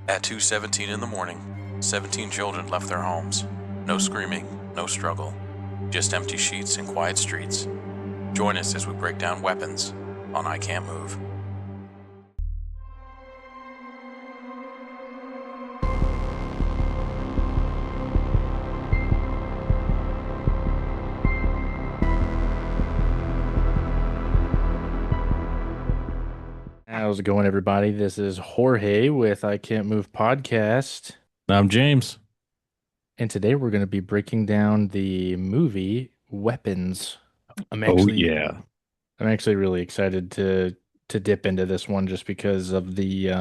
At 2:17 in the morning, 17 children left their homes. No screaming, no struggle, just empty sheets and quiet streets. Join us as we break down weapons on I Can't Move. How's it going, everybody? This is Jorge with I Can't Move podcast. I'm James. And today we're going to be breaking down the movie Weapons. I'm Oh actually yeah. I'm actually really excited to dip into this one just because of the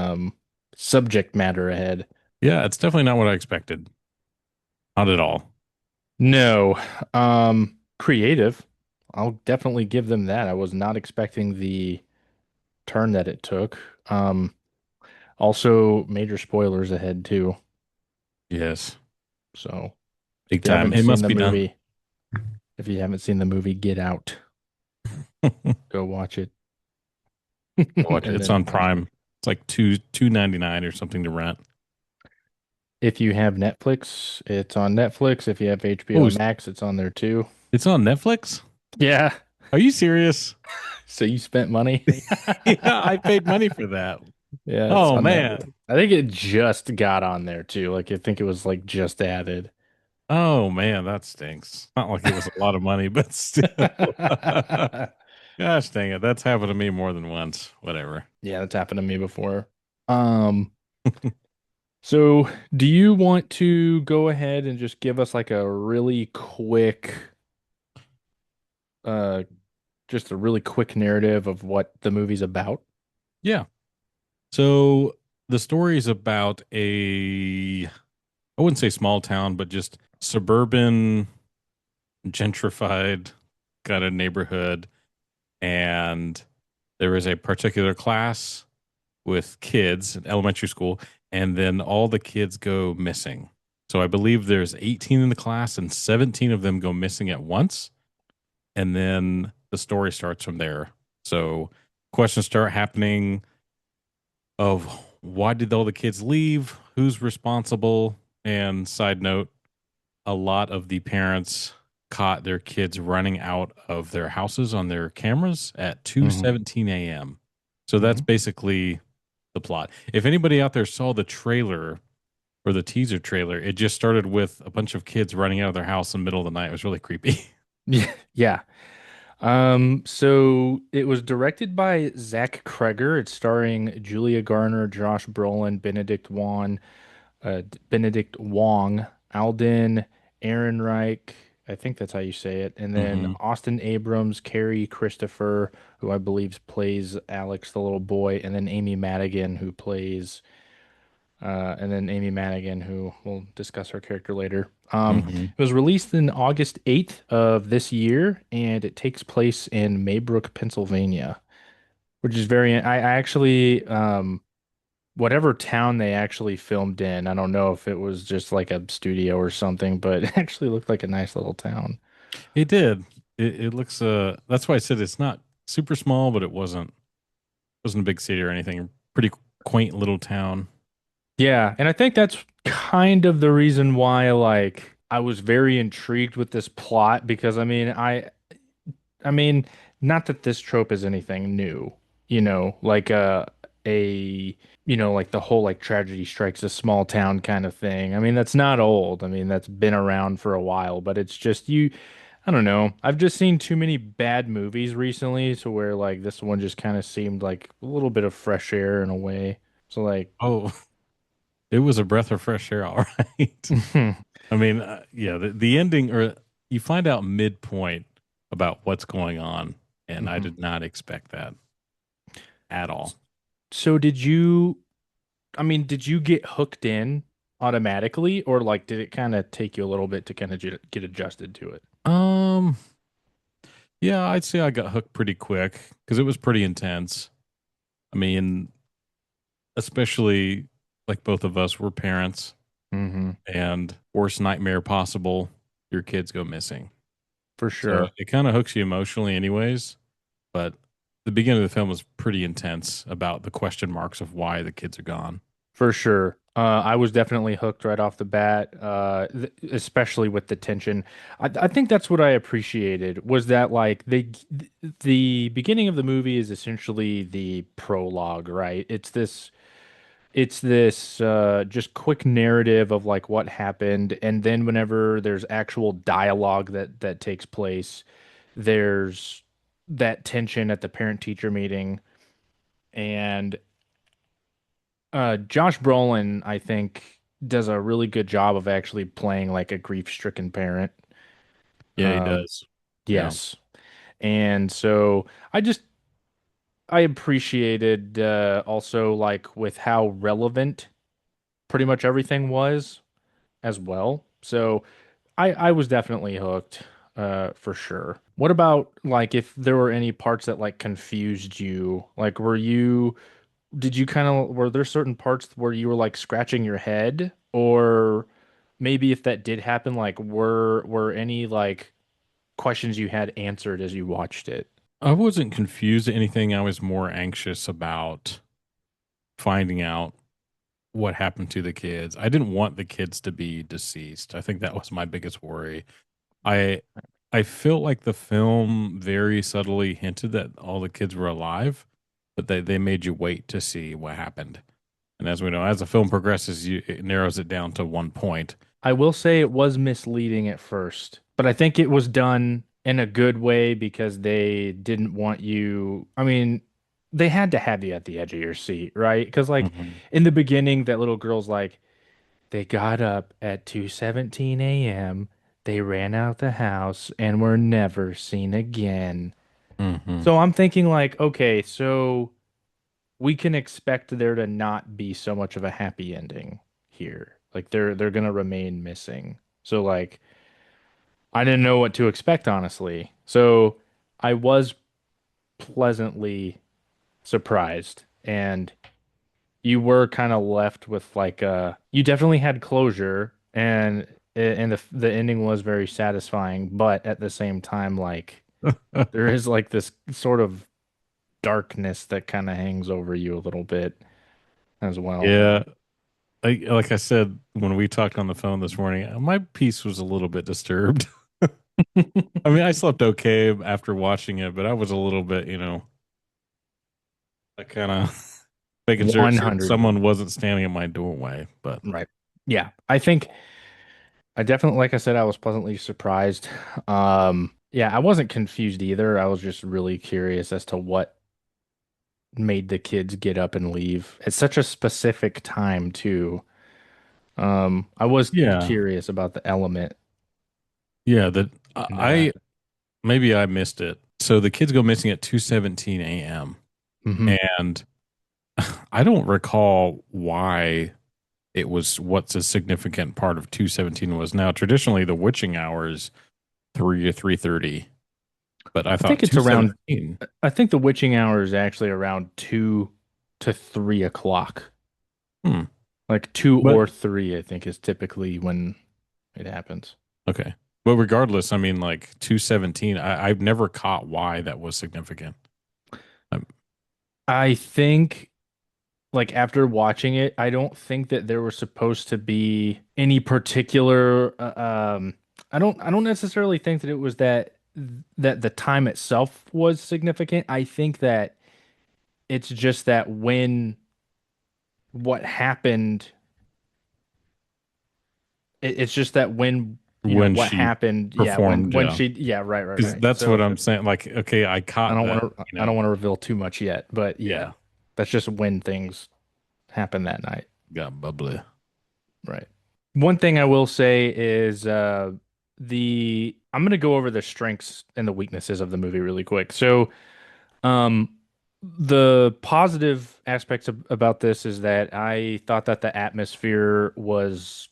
subject matter ahead. Yeah, it's definitely not what I expected. Not at all. No, creative. I'll definitely give them that. I was not expecting the turn that it took. Also major spoilers ahead too. Yes. So Big if you time. haven't It seen must the be done. movie, If you haven't seen the movie Get Out, go watch it Watch it. and It's then on come back. Prime. It's like $2.99 or something to rent. If you have Netflix, it's on Netflix. If you have Oh, HBO Max, it's on there too. it's on Netflix? Yeah. Are you serious? So you spent money? Yeah, I paid money for that. Yeah, it's Oh on man. Netflix. I think it just got on there too. Like I think it was like just added. Oh man, that stinks. Not like it was a lot of money, but still. Gosh dang it. That's happened to me more than once. Whatever. Yeah, that's happened to me before. Um, so do you want to go ahead and just give us like a really quick uh just a really quick narrative of what the movie's about? Yeah. So the story is about I wouldn't say small town, but just suburban, gentrified kind of neighborhood. And there is a particular class with kids in elementary school, and then all the kids go missing. So I believe there's 18 in the class, and 17 of them go missing at once. And then the story starts from there. So questions start happening of why did all the kids leave? Who's responsible? And side note, a lot of the parents caught their kids running out of their houses on their cameras at Hmm. 2:17 a.m. So that's Hmm. basically the plot. If anybody out there saw the trailer or the teaser trailer, it just started with a bunch of kids running out of their house in the middle of the night. It was really creepy. Yeah, yeah. So it was directed by Zach Kreger. It's starring Julia Garner, Josh Brolin, Benedict Wong, Alden Ehrenreich. I think that's how you say it. And then Hmm. Austin Abrams, Carrie Christopher, who I believe plays Alex, the little boy, and then Amy Madigan, who we'll discuss her character later. Hmm. It was released in August 8th of this year, and it takes place in Maybrook, Pennsylvania, which is I actually, whatever town they actually filmed in, I don't know if it was just like a studio or something, but it actually looked like a nice little town. It did. It looks that's why I said it's not super small, but it wasn't a big city or anything. Pretty quaint little town. Yeah, and I think that's kind of the reason why, like, I was very intrigued with this plot because I mean, not that this trope is anything new, like a like the whole like tragedy strikes a small town kind of thing. I mean, that's not old. I mean, that's been around for a while, but it's just I don't know. I've just seen too many bad movies recently to where like this one just kind of seemed like a little bit of fresh air in a way. So like Oh, it was a breath of fresh air, all right. I mean, yeah, the ending, or you find out midpoint about what's going on, and I Mhm. did not expect that at all. So did you get hooked in automatically, or like did it kind of take you a little bit to kind of get adjusted to it? Um, yeah, I'd say I got hooked pretty quick because it was pretty intense. I mean, especially like both of us were parents, Hmm. and worst nightmare possible, your kids go missing. For So sure. it kind of hooks you emotionally, anyways. But the beginning of the film was pretty intense about the question marks of why the kids are gone. For sure. I was definitely hooked right off the bat, especially with the tension. I think that's what I appreciated was that like the beginning of the movie is essentially the prologue, right? It's this just quick narrative of like what happened, and then whenever there's actual dialogue that takes place, there's that tension at the parent-teacher meeting, and Josh Brolin, I think, does a really good job of actually playing like a grief-stricken parent. Yeah, he Um, does. Yeah. yes, and so I appreciated also like with how relevant pretty much everything was as well. So I was definitely hooked, for sure. What about like if there were any parts that like confused you? Like did you kind of were there certain parts where you were like scratching your head? Or maybe if that did happen, like were any like questions you had answered as you watched it? I wasn't confused at anything. I was more anxious about finding out what happened to the kids. I didn't want the kids to be deceased. I think that was my biggest worry. I I feel like the film very subtly hinted that all the kids were alive, but they made you wait to see what happened. And as we know, as the film progresses, it narrows it down to one point. I will say it was misleading at first, but I think it was done in a good way because they didn't want you. I mean, they had to have you at the edge of your seat, right? Because like Mhm. in the beginning, that little girl's like, they got up at 2:17 a.m. They ran out the house and were never seen again. Mhm. So I'm thinking like, okay, so we can expect there to not be so much of a happy ending here. Like they're gonna remain missing. So like I didn't know what to expect, honestly. So I was pleasantly surprised, and you were kind of left with like you definitely had closure, and the ending was very satisfying, but at the same time like there is like this sort of darkness that kind of hangs over you a little bit as well. Yeah, like I said when we talked on the phone this morning, my peace was a little bit disturbed. I mean, I slept okay after watching it, but I was a little bit, I kind of making sure 100. someone wasn't standing in my doorway. But Right. Yeah. I think I definitely, like I said, I was pleasantly surprised. Yeah, I wasn't confused either. I was just really curious as to what made the kids get up and leave at such a specific time too. I was yeah, curious about the element yeah, that into that. I maybe I missed it. So the kids go missing at 2:17 a.m. Hmm. and I don't recall why it was what's a significant part of 2:17 was. Now traditionally the witching hour is 3 to 3:30, but I I thought think it's around, 2:17. I think the witching hour is actually around 2 to 3 o'clock. Hmm. Like two But or three, I think is typically when it happens. okay. But regardless, I mean like 2:17, I've never caught why that was significant. Um, I think like after watching it, I don't think that there was supposed to be any particular I don't necessarily think that it was that the time itself was significant. I think that it's just that when what happened it's just that when when what she happened, yeah, when performed, when yeah. she yeah, right, right, Because right. that's what So I'm saying. Like, okay, I caught that, I don't want to reveal too much yet, but yeah, yeah, that's just when things happened that night. got bubbly. Right. One thing I will say is the I'm gonna go over the strengths and the weaknesses of the movie really quick. So, um, the positive aspects about this is that I thought that the atmosphere was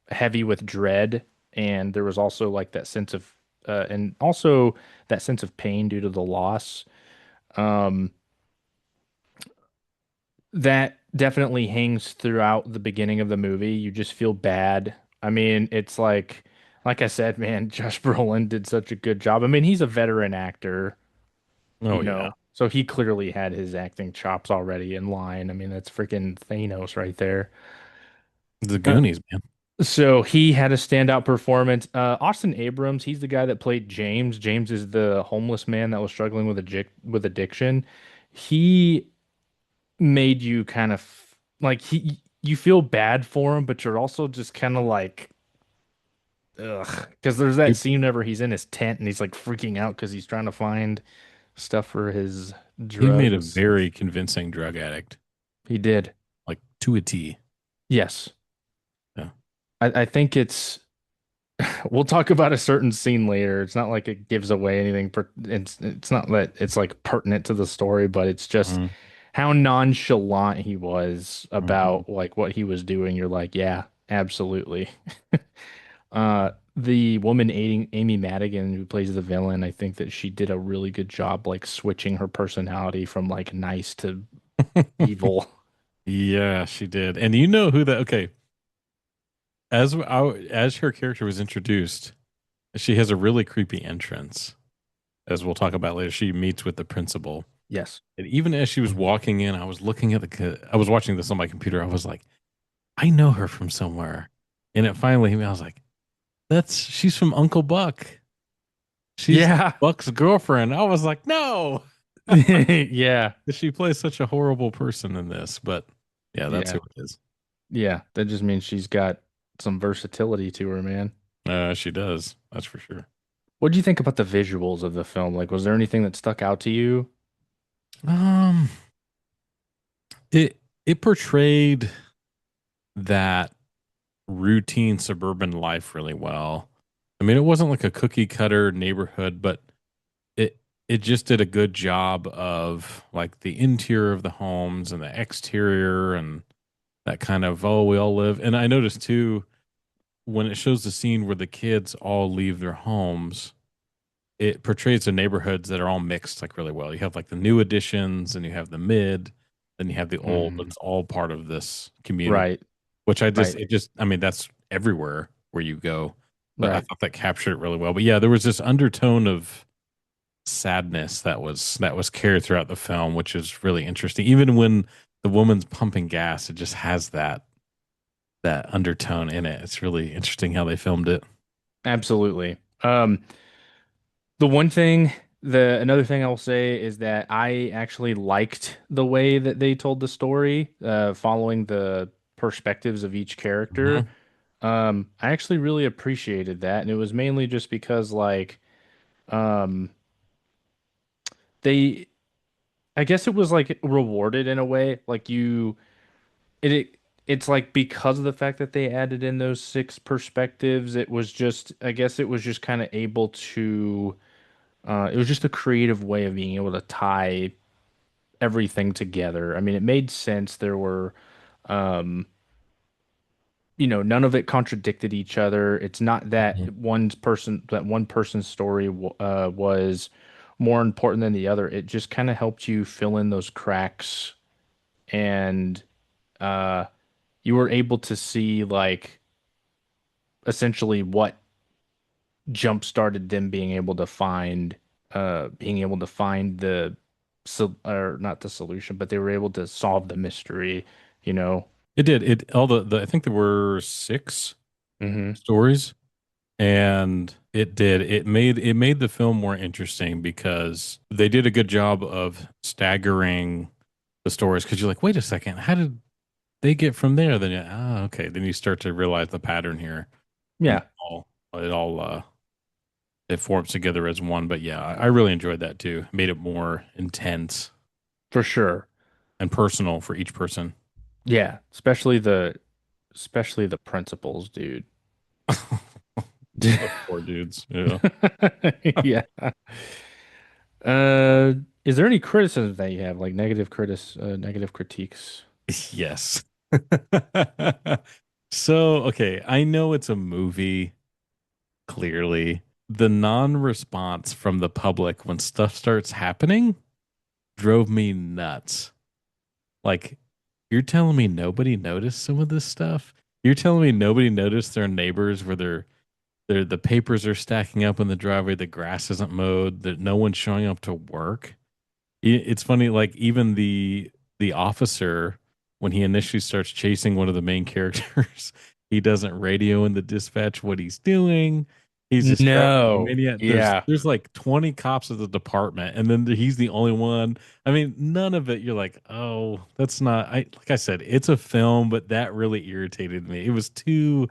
heavy with dread, and there was also like that sense of and also that sense of pain due to the loss. Um, that definitely hangs throughout the beginning of the movie. You just feel bad. I mean, it's like I said, man, Josh Brolin did such a good job. I mean, he's a veteran actor, Oh yeah. so he clearly had his acting chops already in line. I mean, that's freaking Thanos right there. The Uh, Goonies, man. so he had a standout performance. Austin Abrams, he's the guy that played James. James is the homeless man that was struggling with addiction. He made you kind of like you feel bad for him, but you're also just kind of like ugh, because there's that He, scene whenever he's in his tent and he's like freaking out because he's trying to find stuff for his he made a drugs. very convincing drug addict, He did. like to a T. Yes. Yeah. I think it's we'll talk about a certain scene later. It's not like it gives away anything it's not that it's like pertinent to the story, but it's just Mhm. how nonchalant he was Mhm. about like what he was doing. You're like, yeah, absolutely. The woman Amy Madigan who plays the villain, I think that she did a really good job like switching her personality from like nice to evil. Yeah, she did. And you know who that? Okay, as her character was introduced, she has a really creepy entrance, as we'll talk about later. She meets with the principal, Yes. and even as she was walking in, I was looking at I was watching this on my computer. I was like, I know her from somewhere, and it finally, I was like, she's from Uncle Buck. She's Yeah. Buck's girlfriend. I was like, no, Yeah. she plays such a horrible person in this, but yeah, that's Yeah. who it is. Yeah. That just means she's got some versatility to her, man. She does. That's for sure. What do you think about the visuals of the film? Like, was there anything that stuck out to you? Um, it portrayed that routine suburban life really well. I mean, it wasn't like a cookie cutter neighborhood, but it just did a good job of like the interior of the homes and the exterior and that kind of we all live. And I noticed too when it shows the scene where the kids all leave their homes, it portrays the neighborhoods that are all mixed like really well. You have like the new additions and you have the mid, then you have the old, but Mhm. it's all part of this community, Right. which Right. I mean, that's everywhere where you go. But I Right. thought that captured it really well. But yeah, there was this undertone of sadness that was carried throughout the film, which is really interesting. Even when the woman's pumping gas, it just has that undertone in it. It's really interesting how they filmed it. Absolutely. The one thing, another thing I will say is that I actually liked the way that they told the story, following the perspectives of each character. Mhm. I actually really appreciated that, and it was mainly just because like um they I guess it was like rewarded in a way. Like it's like because of the fact that they added in those six perspectives, it was just I guess it was just kind of able to it was just a creative way of being able to tie everything together. I mean, it made sense. There were um none of it contradicted each other. It's not Mhm. that one person's story was more important than the other. It just kind of helped you fill in those cracks, and uh, you were able to see like essentially what jump started them being able to find the or not the solution, but they were able to solve the mystery, you know. It did. It all I think there were six Hmm. stories, and it made the film more interesting because they did a good job of staggering the stories. Because you're like, wait a second, how did they get from there? Then okay. Then you start to realize the pattern here, and Yeah, it forms together as one. But yeah, I really enjoyed that too. Made it more intense for sure. and personal for each person. Yeah, especially the principals, dude. The poor dudes. Yeah. Yeah. Uh, is there any criticisms that you have, like negative critiques? Yes. So, okay, I know it's a movie, clearly. The non-response from the public when stuff starts happening drove me nuts. Like, you're telling me nobody noticed some of this stuff? You're telling me nobody noticed their neighbors where the papers are stacking up in the driveway, the grass isn't mowed, that no one's showing up to work? It's funny, like even the officer when he initially starts chasing one of the main characters, he doesn't radio in the dispatch what he's doing. He's just traveling a No. maniac. Yeah. There's like 20 cops at the department, and then he's the only one. I mean, none of it. You're like, oh, that's not. I like I said, it's a film, but that really irritated me. It was too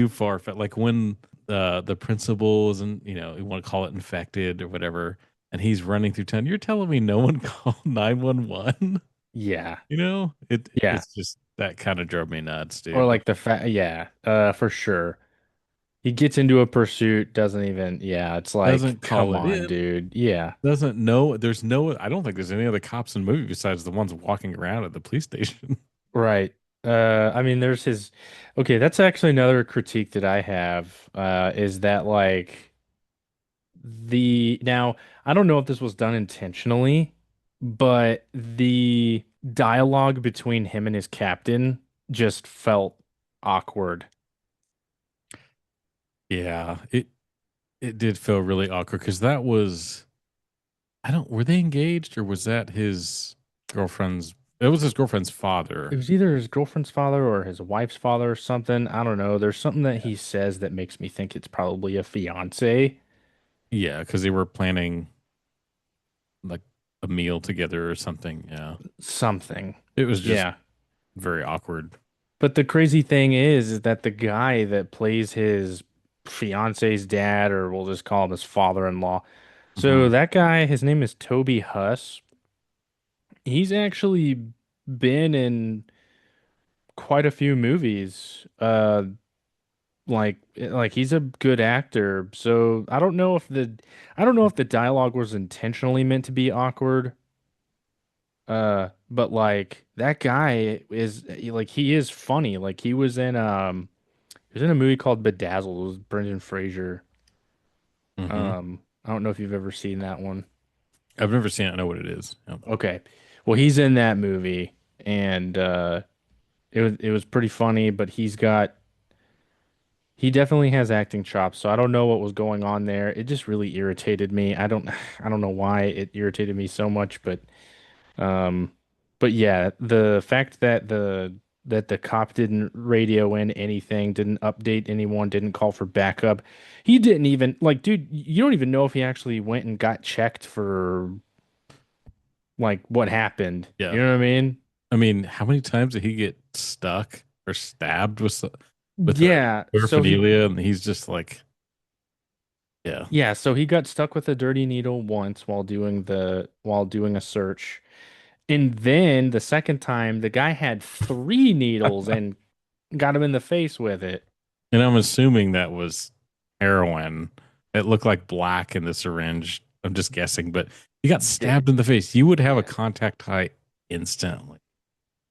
far fetched. Like when the principal is, and you want to call it infected or whatever, and he's running through town. You're telling me no one called 911? Yeah. Yeah. It's just that kind of drove me nuts, Or dude. like the fact, yeah, for sure. He gets into a pursuit, doesn't even, yeah, it's like, Doesn't call come it on, in. dude. Yeah. Doesn't know. There's no. I don't think there's any other cops in the movie besides the ones walking around at the police station. Right. I mean, there's his, okay, that's actually another critique that I have, is that like now, I don't know if this was done intentionally, but the dialogue between him and his captain just felt awkward. Yeah, it did feel really awkward because that was. I don't. Were they engaged or was that his girlfriend's? It was his girlfriend's It father. was either his girlfriend's father or his wife's father or something. I don't know. There's something that Yeah. he says that makes me think it's probably a fiance. Yeah, because they were planning like a meal together or something. Yeah. Something. It was just Yeah. very awkward. But the crazy thing is that the guy that plays his fiance's dad, or we'll just call him his father-in-law. So Hmm. that guy, his name is Toby Huss. He's actually been in quite a few movies. Like he's a good actor. So I don't know if the dialogue was intentionally meant to be awkward. But like that guy is like he is funny. Like he was in a movie called Bedazzled. It was Brendan Fraser. Hmm. I don't know if you've ever seen that one. I've never seen it. I know what it is. Yeah. Okay. Well, he's in that movie and it was pretty funny, but he definitely has acting chops, so I don't know what was going on there. It just really irritated me. I don't know why it irritated me so much, um but yeah, the fact that the cop didn't radio in anything, didn't update anyone, didn't call for backup. He didn't even like, dude, you don't even know if he actually went and got checked for like what happened. Yeah. You know what I mean? I mean, how many times did he get stuck or stabbed with a Yeah, paraphernalia? And he's just like, yeah. so he got stuck with a dirty needle once while doing a search. And then the second time, the guy had three needles and got him in the face with it. And I'm assuming that was heroin. It looked like black in the syringe. I'm just guessing, but he got Did stabbed in the face. You would have a Yeah. contact high instantly.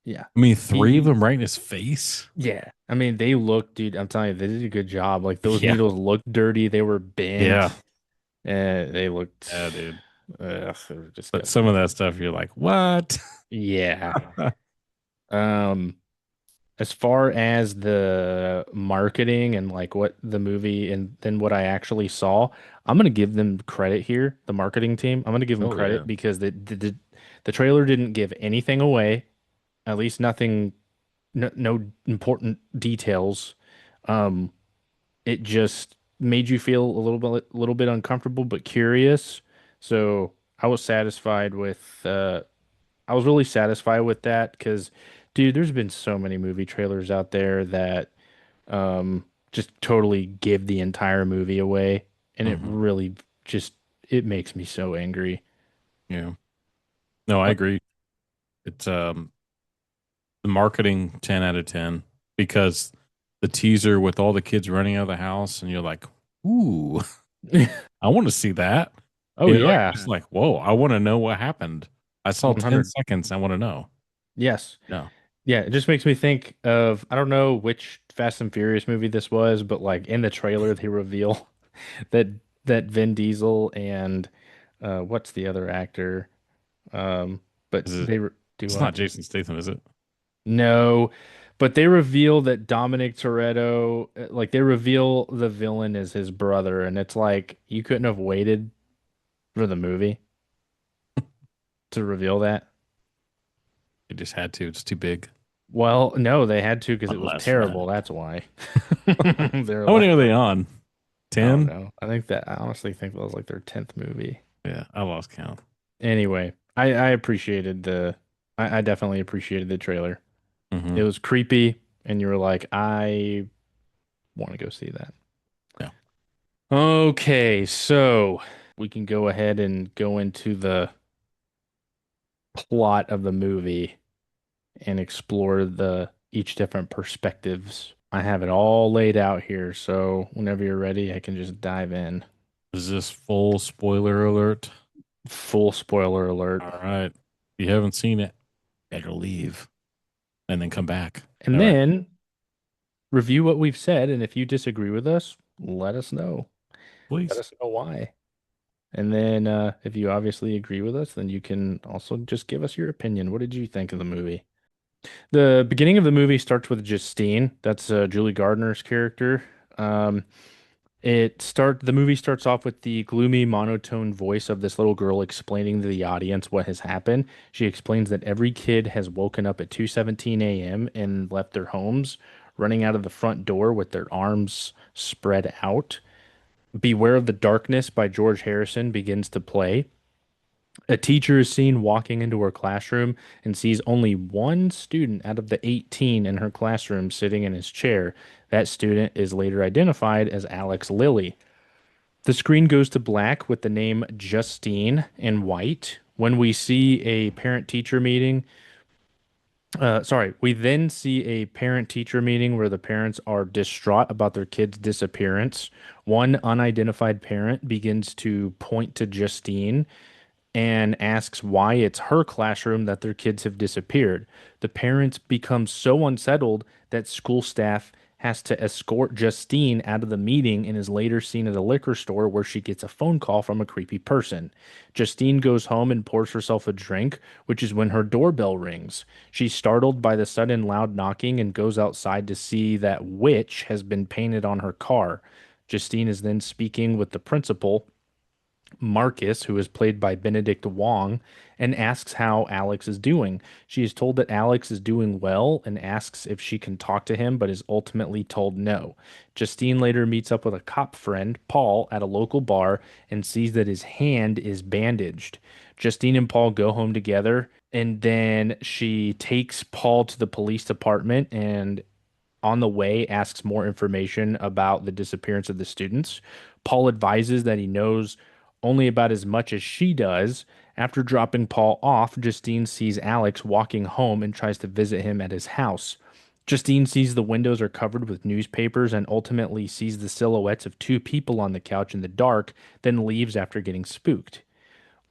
Yeah. I mean, three of He them right in his face. Yeah. I mean, they look, dude, I'm telling you, they did a good job. Like those Yeah. needles looked dirty, they were Yeah. bent, and they looked Yeah, dude. they were But some of disgusting. that stuff, you're like, what? Yeah. Um, as far as the marketing and like what the movie and then what I actually saw, I'm gonna give them credit here, the marketing team. I'm gonna give them Oh, yeah. credit because the trailer didn't give anything away, at least nothing, no important details. Um, it just made you feel a little bit uncomfortable but curious. So I was satisfied with I was really satisfied with that because dude, there's been so many movie trailers out there that just totally give the entire movie away and it Hmm. really just it makes me so angry. Yeah. No, I Uh, agree. It's the marketing 10 out of 10 because the teaser with all the kids running out of the house and you're like, ooh, I want to see that. Oh yeah, Just like, whoa, I want to know what happened. I saw 10 100. seconds. I want to know. Yes. No. Yeah, it just makes me think of I don't know which Fast and Furious movie this was, but like in the trailer they reveal that Vin Diesel and what's the other actor? But Is it, they do it's not what? Jason Statham, is it? No, but they reveal that Dominic Toretto, like they reveal the villain is his brother, and it's like you couldn't have waited for the movie to reveal that. It just had to. It's too big. Well, no, they had to because it was Unless terrible. friend. That's why. They're How many like, are they on? I don't 10? know. I honestly think that was like their 10th movie. Yeah, I lost count. Anyway, I appreciated I definitely appreciated the trailer. Hmm. It was creepy, and you were like, I want to go see that. Yeah. Okay, so we can go ahead and go into the plot of the movie and explore the each different perspectives. I have it all laid out here, so whenever you're ready, I can just dive in. Is this full spoiler alert? Full spoiler alert. All right. If you haven't seen it, better leave and then come back. And All right. then review what we've said, and if you disagree with us, let us know. Let Please. us know why. And then if you obviously agree with us, then you can also just give us your opinion. What did you think of the movie? The beginning of the movie starts with Justine. That's Julie Gardner's character. Um, the movie starts off with the gloomy monotone voice of this little girl explaining to the audience what has happened. She explains that every kid has woken up at 2:17 a.m. and left their homes, running out of the front door with their arms spread out. Beware of the Darkness by George Harrison begins to play. A teacher is seen walking into her classroom and sees only one student out of the 18 in her classroom sitting in his chair. That student is later identified as Alex Lilly. The screen goes to black with the name Justine in white. When we see a parent-teacher meeting, we then see a parent-teacher meeting where the parents are distraught about their kid's disappearance. One unidentified parent begins to point to Justine and asks why it's her classroom that their kids have disappeared. The parents become so unsettled that school staff has to escort Justine out of the meeting and is later seen at a liquor store where she gets a phone call from a creepy person. Justine goes home and pours herself a drink, which is when her doorbell rings. She's startled by the sudden loud knocking and goes outside to see that witch has been painted on her car. Justine is then speaking with the principal, Marcus, who is played by Benedict Wong, and asks how Alex is doing. She is told that Alex is doing well and asks if she can talk to him, but is ultimately told no. Justine later meets up with a cop friend, Paul, at a local bar and sees that his hand is bandaged. Justine and Paul go home together, and then she takes Paul to the police department and on the way asks more information about the disappearance of the students. Paul advises that he knows only about as much as she does. After dropping Paul off, Justine sees Alex walking home and tries to visit him at his house. Justine sees the windows are covered with newspapers and ultimately sees the silhouettes of two people on the couch in the dark, then leaves after getting spooked.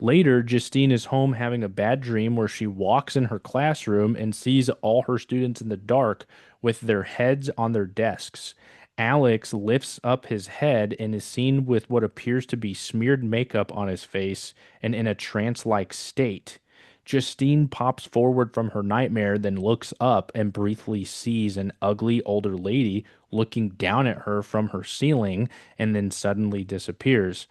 Later, Justine is home having a bad dream where she walks in her classroom and sees all her students in the dark with their heads on their desks. Alex lifts up his head and is seen with what appears to be smeared makeup on his face and in a trance-like state. Justine pops forward from her nightmare, then looks up and briefly sees an ugly older lady looking down at her from her ceiling and then suddenly disappears.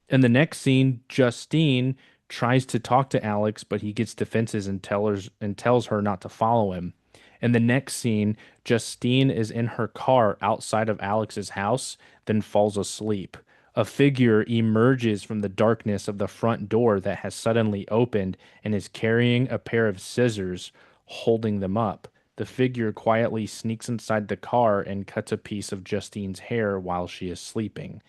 In the next scene, Justine tries to talk to Alex, but he gets defenses and tells her not to follow him. In the next scene, Justine is in her car outside of Alex's house, then falls asleep. A figure emerges from the darkness of the front door that has suddenly opened and is carrying a pair of scissors, holding them up. The figure quietly sneaks inside the car and cuts a piece of Justine's hair while she is sleeping.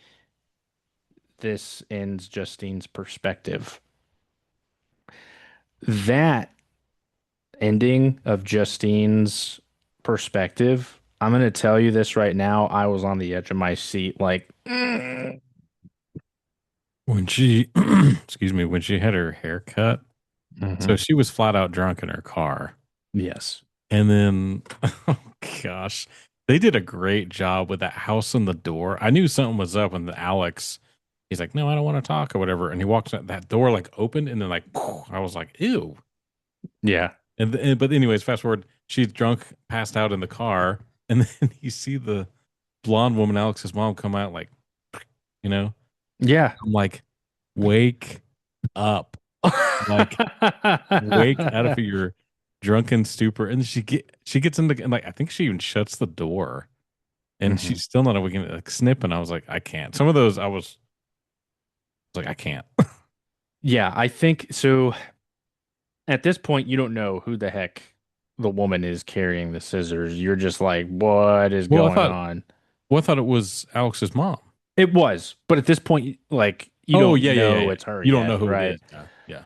This ends Justine's perspective. That ending of Justine's perspective, I'm going to tell you this right now. I was on the edge of my seat, like, When she, excuse me, when she had her hair cut, so Mhm. she was flat out drunk in her car. Yes. And then, oh gosh, they did a great job with that house and the door. I knew something was up when Alex, he's like, no, I don't want to talk or whatever. And he walks out, that door like opened and then like, I was like, ew. Yeah. But anyways, fast forward, she's drunk, passed out in the car. And then you see the blonde woman, Alex's mom, come out like, you know, Yeah. I'm like, wake up, like, wake out of your drunken stupor, and she gets into, and like I think she even shuts the door, and Hmm. she's still not awakened. Like snip, and I was like, I can't. Some of those I was like, I can't. Yeah, I think so. At this point, you don't know who the heck the woman is carrying the scissors. You're just like, what is Well, I going thought on? well, I thought it was Alex's mom. It was, but at this point, like, you Oh don't yeah, yeah, yeah, know yeah. it's her You don't know yet, who it right? is. Yeah, yeah.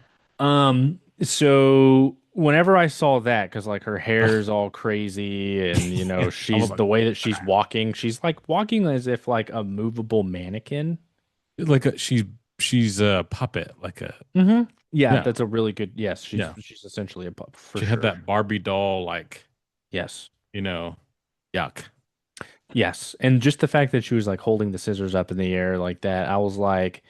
So whenever I saw that, because like her hair is all crazy and Yeah. I was she's the way that she's like walking as if like a movable mannequin. like she's a puppet, like a Hmm. Yeah, yeah, that's a really good, yes, yeah. she's essentially a pup for She had sure. that Barbie doll, like Yes. you know, yuck. Yes. And just the fact that she was like holding the scissors up in the air like that, I was like,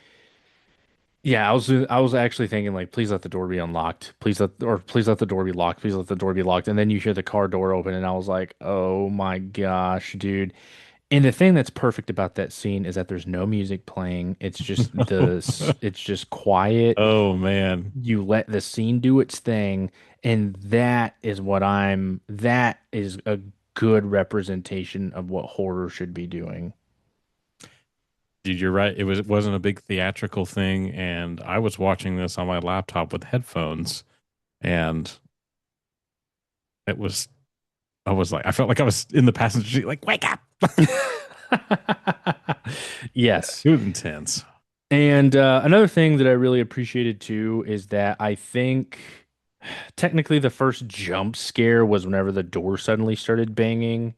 yeah, I was actually thinking like, please let the door be unlocked. Please let the door be locked. Please let the door be locked. And then you hear the car door open, and I was like, oh my gosh, dude. And the thing that's perfect about that scene is that there's no music playing. It's just quiet. Oh man. You let the scene do its thing, and that is a good representation of what horror should be doing. Dude, you're right. It wasn't a big theatrical thing, and I was watching this on my laptop with headphones, and it was I was like I felt like I was in the passenger seat, like, wake up. Yes. It was intense. And another thing that I really appreciated too is that I think technically the first jump scare was whenever the door suddenly started banging.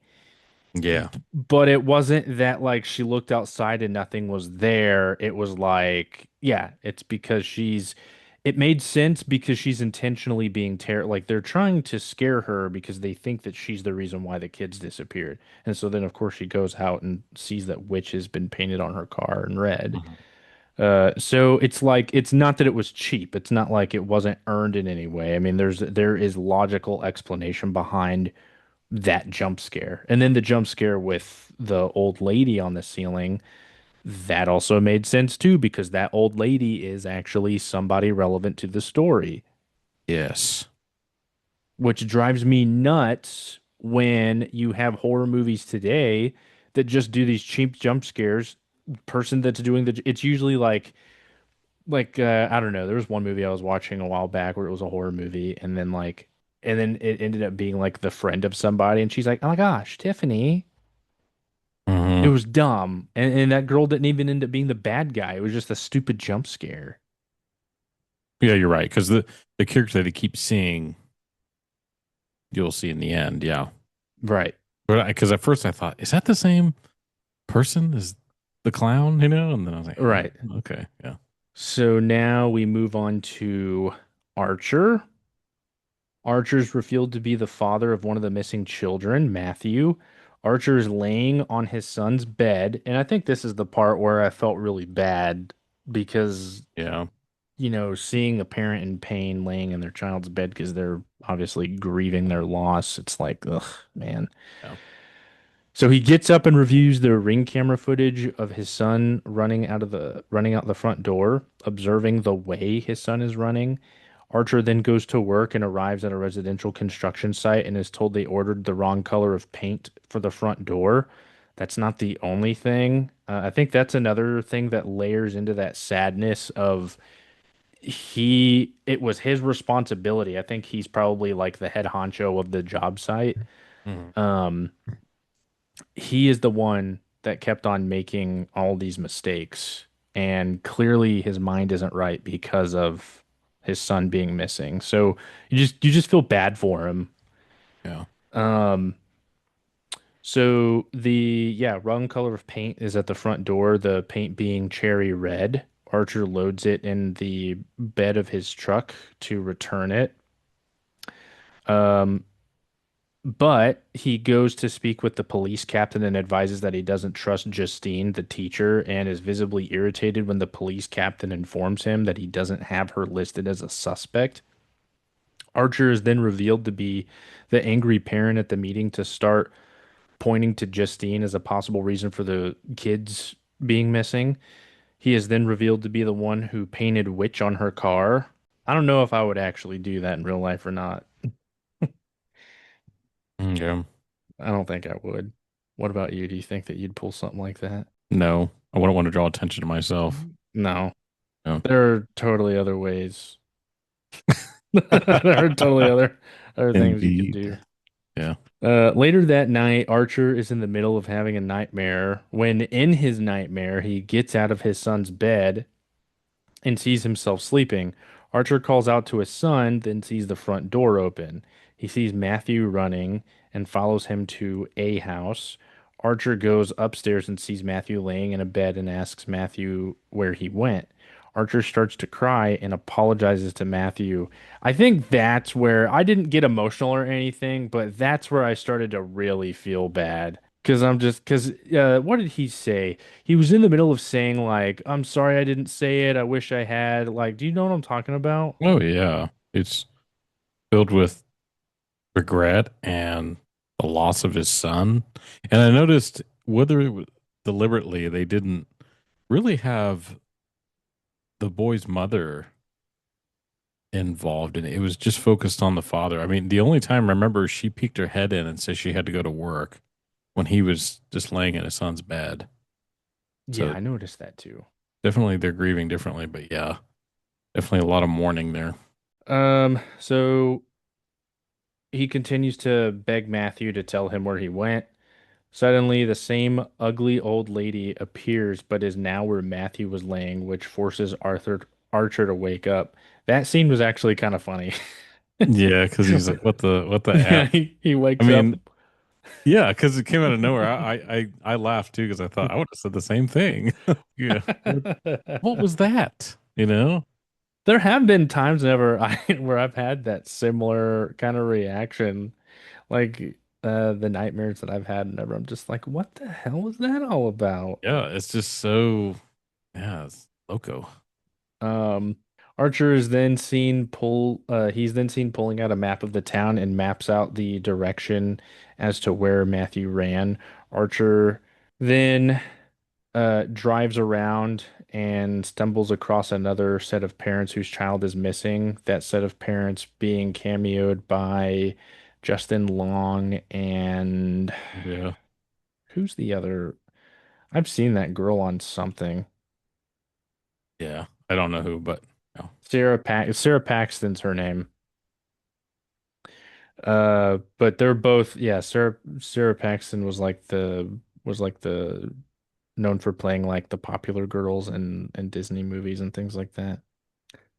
Yeah. But it wasn't that like she looked outside and nothing was there. It was like, yeah, it's because it made sense because she's intentionally being like they're trying to scare her because they think that she's the reason why the kids disappeared. And so then of course she goes out and sees that witch has been painted on her car in red. Mhm. So it's like it's not that it was cheap. It's not like it wasn't earned in any way. I mean, there is logical explanation behind that jump scare. And then the jump scare with the old lady on the ceiling, that also made sense too, because that old lady is actually somebody relevant to the story, Yes. which drives me nuts when you have horror movies today that just do these cheap jump scares. Person that's doing it's usually I don't know. There was one movie I was watching a while back where it was a horror movie, and then it ended up being like the friend of somebody, and she's like, "Oh my gosh, Tiffany." It Hmm. was dumb, and that girl didn't even end up being the bad guy. It was just a stupid jump scare. Yeah, you're right. Because the character that he keeps seeing, you'll see in the end. Yeah. Right, But because at first I thought, is that the same person as the clown? And then I was like, right. okay, yeah. So now we move on to Archer. Archer's revealed to be the father of one of the missing children, Matthew. Archer is laying on his son's bed, and I think this is the part where I felt really bad because Yeah. seeing a parent in pain laying in their child's bed because they're obviously grieving their loss, it's like, ugh, man. Yeah. So he gets up and reviews the ring camera footage of his son running out the front door, observing the way his son is running. Archer then goes to work and arrives at a residential construction site and is told they ordered the wrong color of paint for the front door. That's not the only thing. I think that's another thing that layers into that sadness of it was his responsibility. I think he's probably like the head honcho of the job site. Mhm. Um, he is the one that kept on making all these mistakes, and clearly his mind isn't right because of his son being missing. So you just feel bad for him. Yeah. Um, so the yeah, wrong color of paint is at the front door, the paint being cherry red. Archer loads it in the bed of his truck to return it. Um, But he goes to speak with the police captain and advises that he doesn't trust Justine, the teacher, and is visibly irritated when the police captain informs him that he doesn't have her listed as a suspect. Archer is then revealed to be the angry parent at the meeting to start pointing to Justine as a possible reason for the kids being missing. He is then revealed to be the one who painted witch on her car. I don't know if I would actually do that in real life or not. Yeah. I don't think I would. What about you? Do you think that you'd pull something like that? No, I wouldn't want to draw attention to myself. No. No. There are totally other ways. There are totally other things you could Indeed. do. Yeah. Later that night, Archer is in the middle of having a nightmare when in his nightmare he gets out of his son's bed and sees himself sleeping. Archer calls out to his son, then sees the front door open. He sees Matthew running and follows him to a house. Archer goes upstairs and sees Matthew laying in a bed and asks Matthew where he went. Archer starts to cry and apologizes to Matthew. I think that's where I didn't get emotional or anything, but that's where I started to really feel bad. Because what did he say? He was in the middle of saying, like, I'm sorry I didn't say it. I wish I had. Like, do you know what I'm talking about? Oh, yeah. It's filled with regret and the loss of his son. And I noticed whether it was deliberately, they didn't really have the boy's mother involved in it. It was just focused on the father. I mean, the only time I remember she peeked her head in and said she had to go to work when he was just laying in his son's bed. Yeah, So I noticed that too. definitely they're grieving differently, but yeah, definitely a lot of mourning there. So he continues to beg Matthew to tell him where he went. Suddenly, the same ugly old lady appears, but is now where Matthew was laying, which forces Archer to wake up. That scene was actually kind of funny. Yeah, because he's like, what the Yeah, F? he I wakes up. mean, yeah, because it came out of nowhere. I laughed too because I thought I would have said the same thing. Yeah. What was that? You know? There have been times whenever I where I've had that similar kind of reaction, like the nightmares that I've had whenever I'm just like, what the hell was that all about? Yeah, it's just so yeah, it's loco. Um, Archer is then seen pull he's then seen pulling out a map of the town and maps out the direction as to where Matthew ran. Archer then drives around and stumbles across another set of parents whose child is missing. That set of parents being cameoed by Justin Long and Yeah. who's the other? I've seen that girl on something. Yeah. I don't know who, but no. Sarah Paxton's her name. But they're both, yeah, Sarah Paxton was like the known for playing like the popular girls in Disney movies and things like that.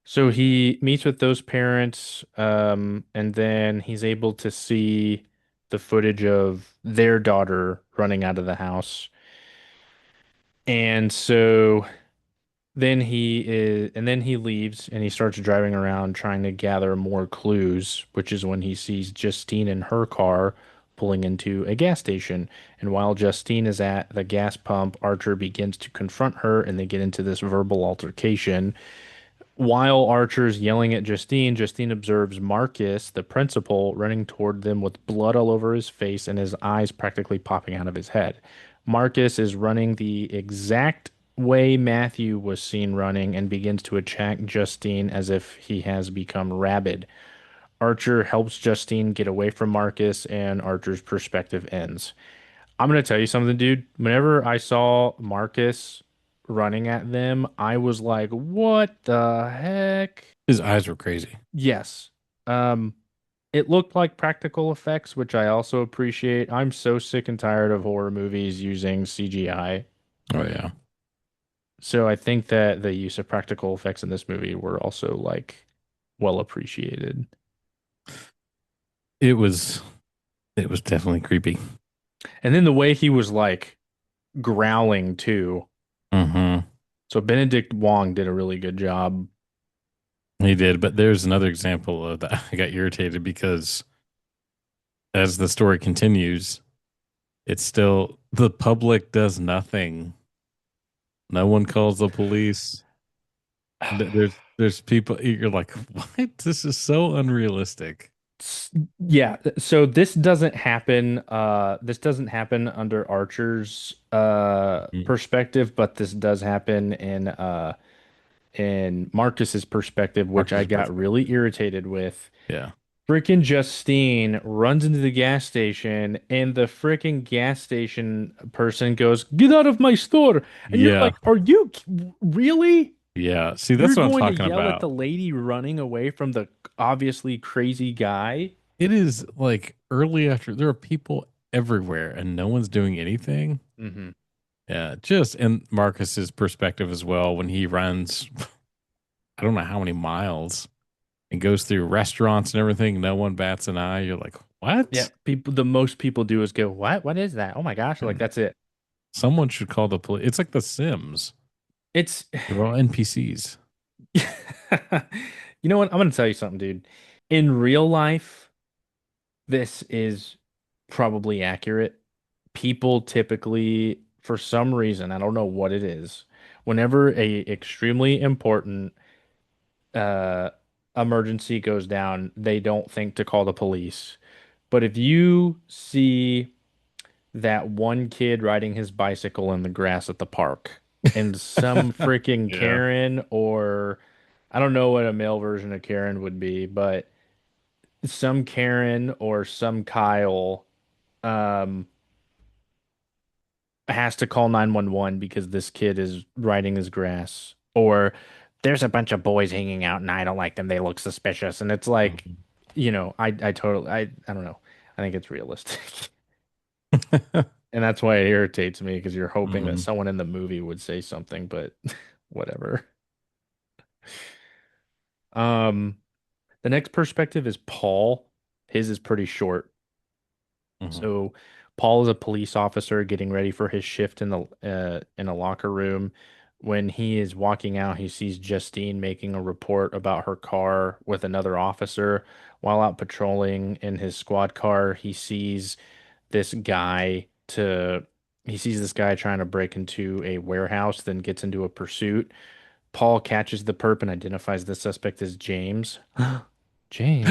So he meets with those parents, and then he's able to see the footage of their daughter running out of the house. And so then he leaves and he starts driving around trying to gather more clues, which is when he sees Justine in her car pulling into a gas station. And while Justine is at the gas pump, Archer begins to confront her and they get into this verbal altercation. While Archer's yelling at Justine, Justine observes Marcus, the principal, running toward them with blood all over his face and his eyes practically popping out of his head. Marcus is running the exact way Matthew was seen running and begins to attack Justine as if he has become rabid. Archer helps Justine get away from Marcus, and Archer's perspective ends. I'm gonna tell you something, dude. Whenever I saw Marcus running at them, I was like, "What the heck?" His eyes were crazy. Yes. Um, it looked like practical effects, which I also appreciate. I'm so sick and tired of horror movies using CGI. Oh yeah. So I think that the use of practical effects in this movie were also like well appreciated. It was it was definitely creepy. And then the way he was like growling too. Mm-hmm. So Benedict Wong did a really good job. He did, but there's another example of that. I got irritated because as the story continues, it's still the public does nothing. No one calls the police. There's people you're like, what? This is so unrealistic. Yeah, so this doesn't happen under Archer's Mm. perspective, but this does happen in Marcus's perspective, which I Marcus's got perspective. really irritated with. Yeah. Freaking Justine runs into the gas station, and the freaking gas station person goes, "Get out of my store!" And you're Yeah. like, "Are you really? Yeah. See, You're that's what I'm going to talking yell at about. the lady running away from the obviously crazy guy?" It is like early after there are people everywhere and no one's doing anything. Hmm. Yeah, just and Marcus's perspective as well when he runs I don't know how many miles and goes through restaurants and everything, no one bats an eye. You're like, Yeah, "What?" the most people do is go, "What? What is that? Oh my gosh!" Like And that's it. someone should call the police. It's like The Sims. It's They're all NPCs. you know what? I'm gonna tell you something, dude. In real life, this is probably accurate. People typically, for some reason, I don't know what it is, whenever a extremely important uh emergency goes down, they don't think to call the police. But if you see that one kid riding his bicycle in the grass at the park and some freaking Yeah. Karen, or I don't know what a male version of Karen would be, but some Karen or some Kyle um has to call 911 because this kid is riding his grass, or there's a bunch of boys hanging out and I don't like them, they look suspicious, and it's like, Mhm. I totally, I don't know, I think it's realistic. And that's why it irritates me, because you're hoping that Mhm. someone in the movie would say something, but whatever. um the next perspective is Paul. His is pretty short. Mhm. So Paul is a police officer getting ready for his shift in a locker room. When he is walking out, he sees Justine making a report about her car with another officer. While out patrolling in his squad car, this guy he sees this guy trying to break into a warehouse, then gets into a pursuit. Paul catches the perp and identifies the suspect as James. James,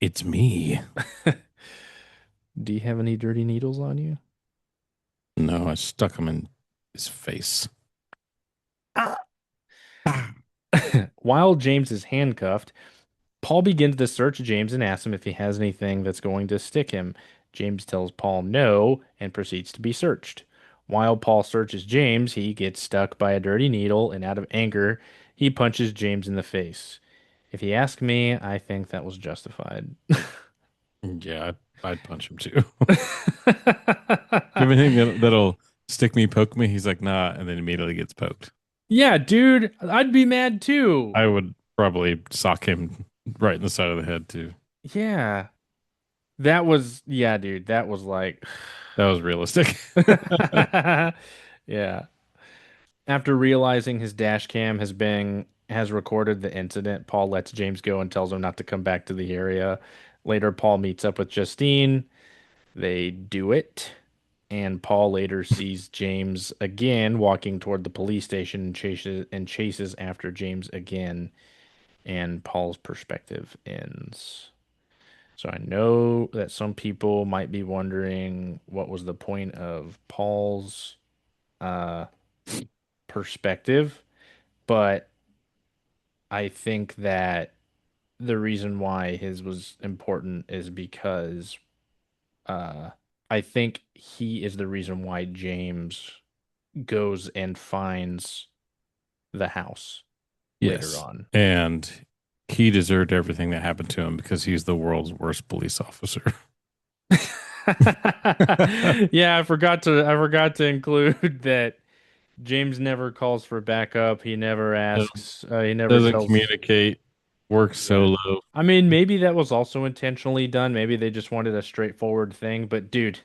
It's me. do you have any dirty needles on you? No, I stuck him in his face. While James is handcuffed, Paul begins to search James and asks him if he has anything that's going to stick him. James tells Paul no and proceeds to be searched. While Paul searches James, he gets stuck by a dirty needle, and out of anger, he punches James in the face. If you ask me, I think that was justified. Yeah, I'd punch him too. You have anything that'll stick me, poke me? He's like, nah, and then immediately gets poked. Yeah, dude, I'd be mad too. I would probably sock him right in the side of the head too. Yeah. That was, yeah, dude, that was like, That was realistic. yeah. After realizing his dash cam has recorded the incident, Paul lets James go and tells him not to come back to the area. Later, Paul meets up with Justine. They do it, and Paul later sees James again walking toward the police station and chases after James again, and Paul's perspective ends. So I know that some people might be wondering what was the point of Paul's uh perspective, but I think that the reason why his was important is because uh I think he is the reason why James goes and finds the house later Yes. on. And he deserved everything that happened to him because he's the world's worst police officer. Yeah, I forgot to include that James never calls for backup. He never asks, he never Doesn't tells. communicate, works Yeah. solo. I mean, maybe that was also intentionally done. Maybe they just wanted a straightforward thing. But dude,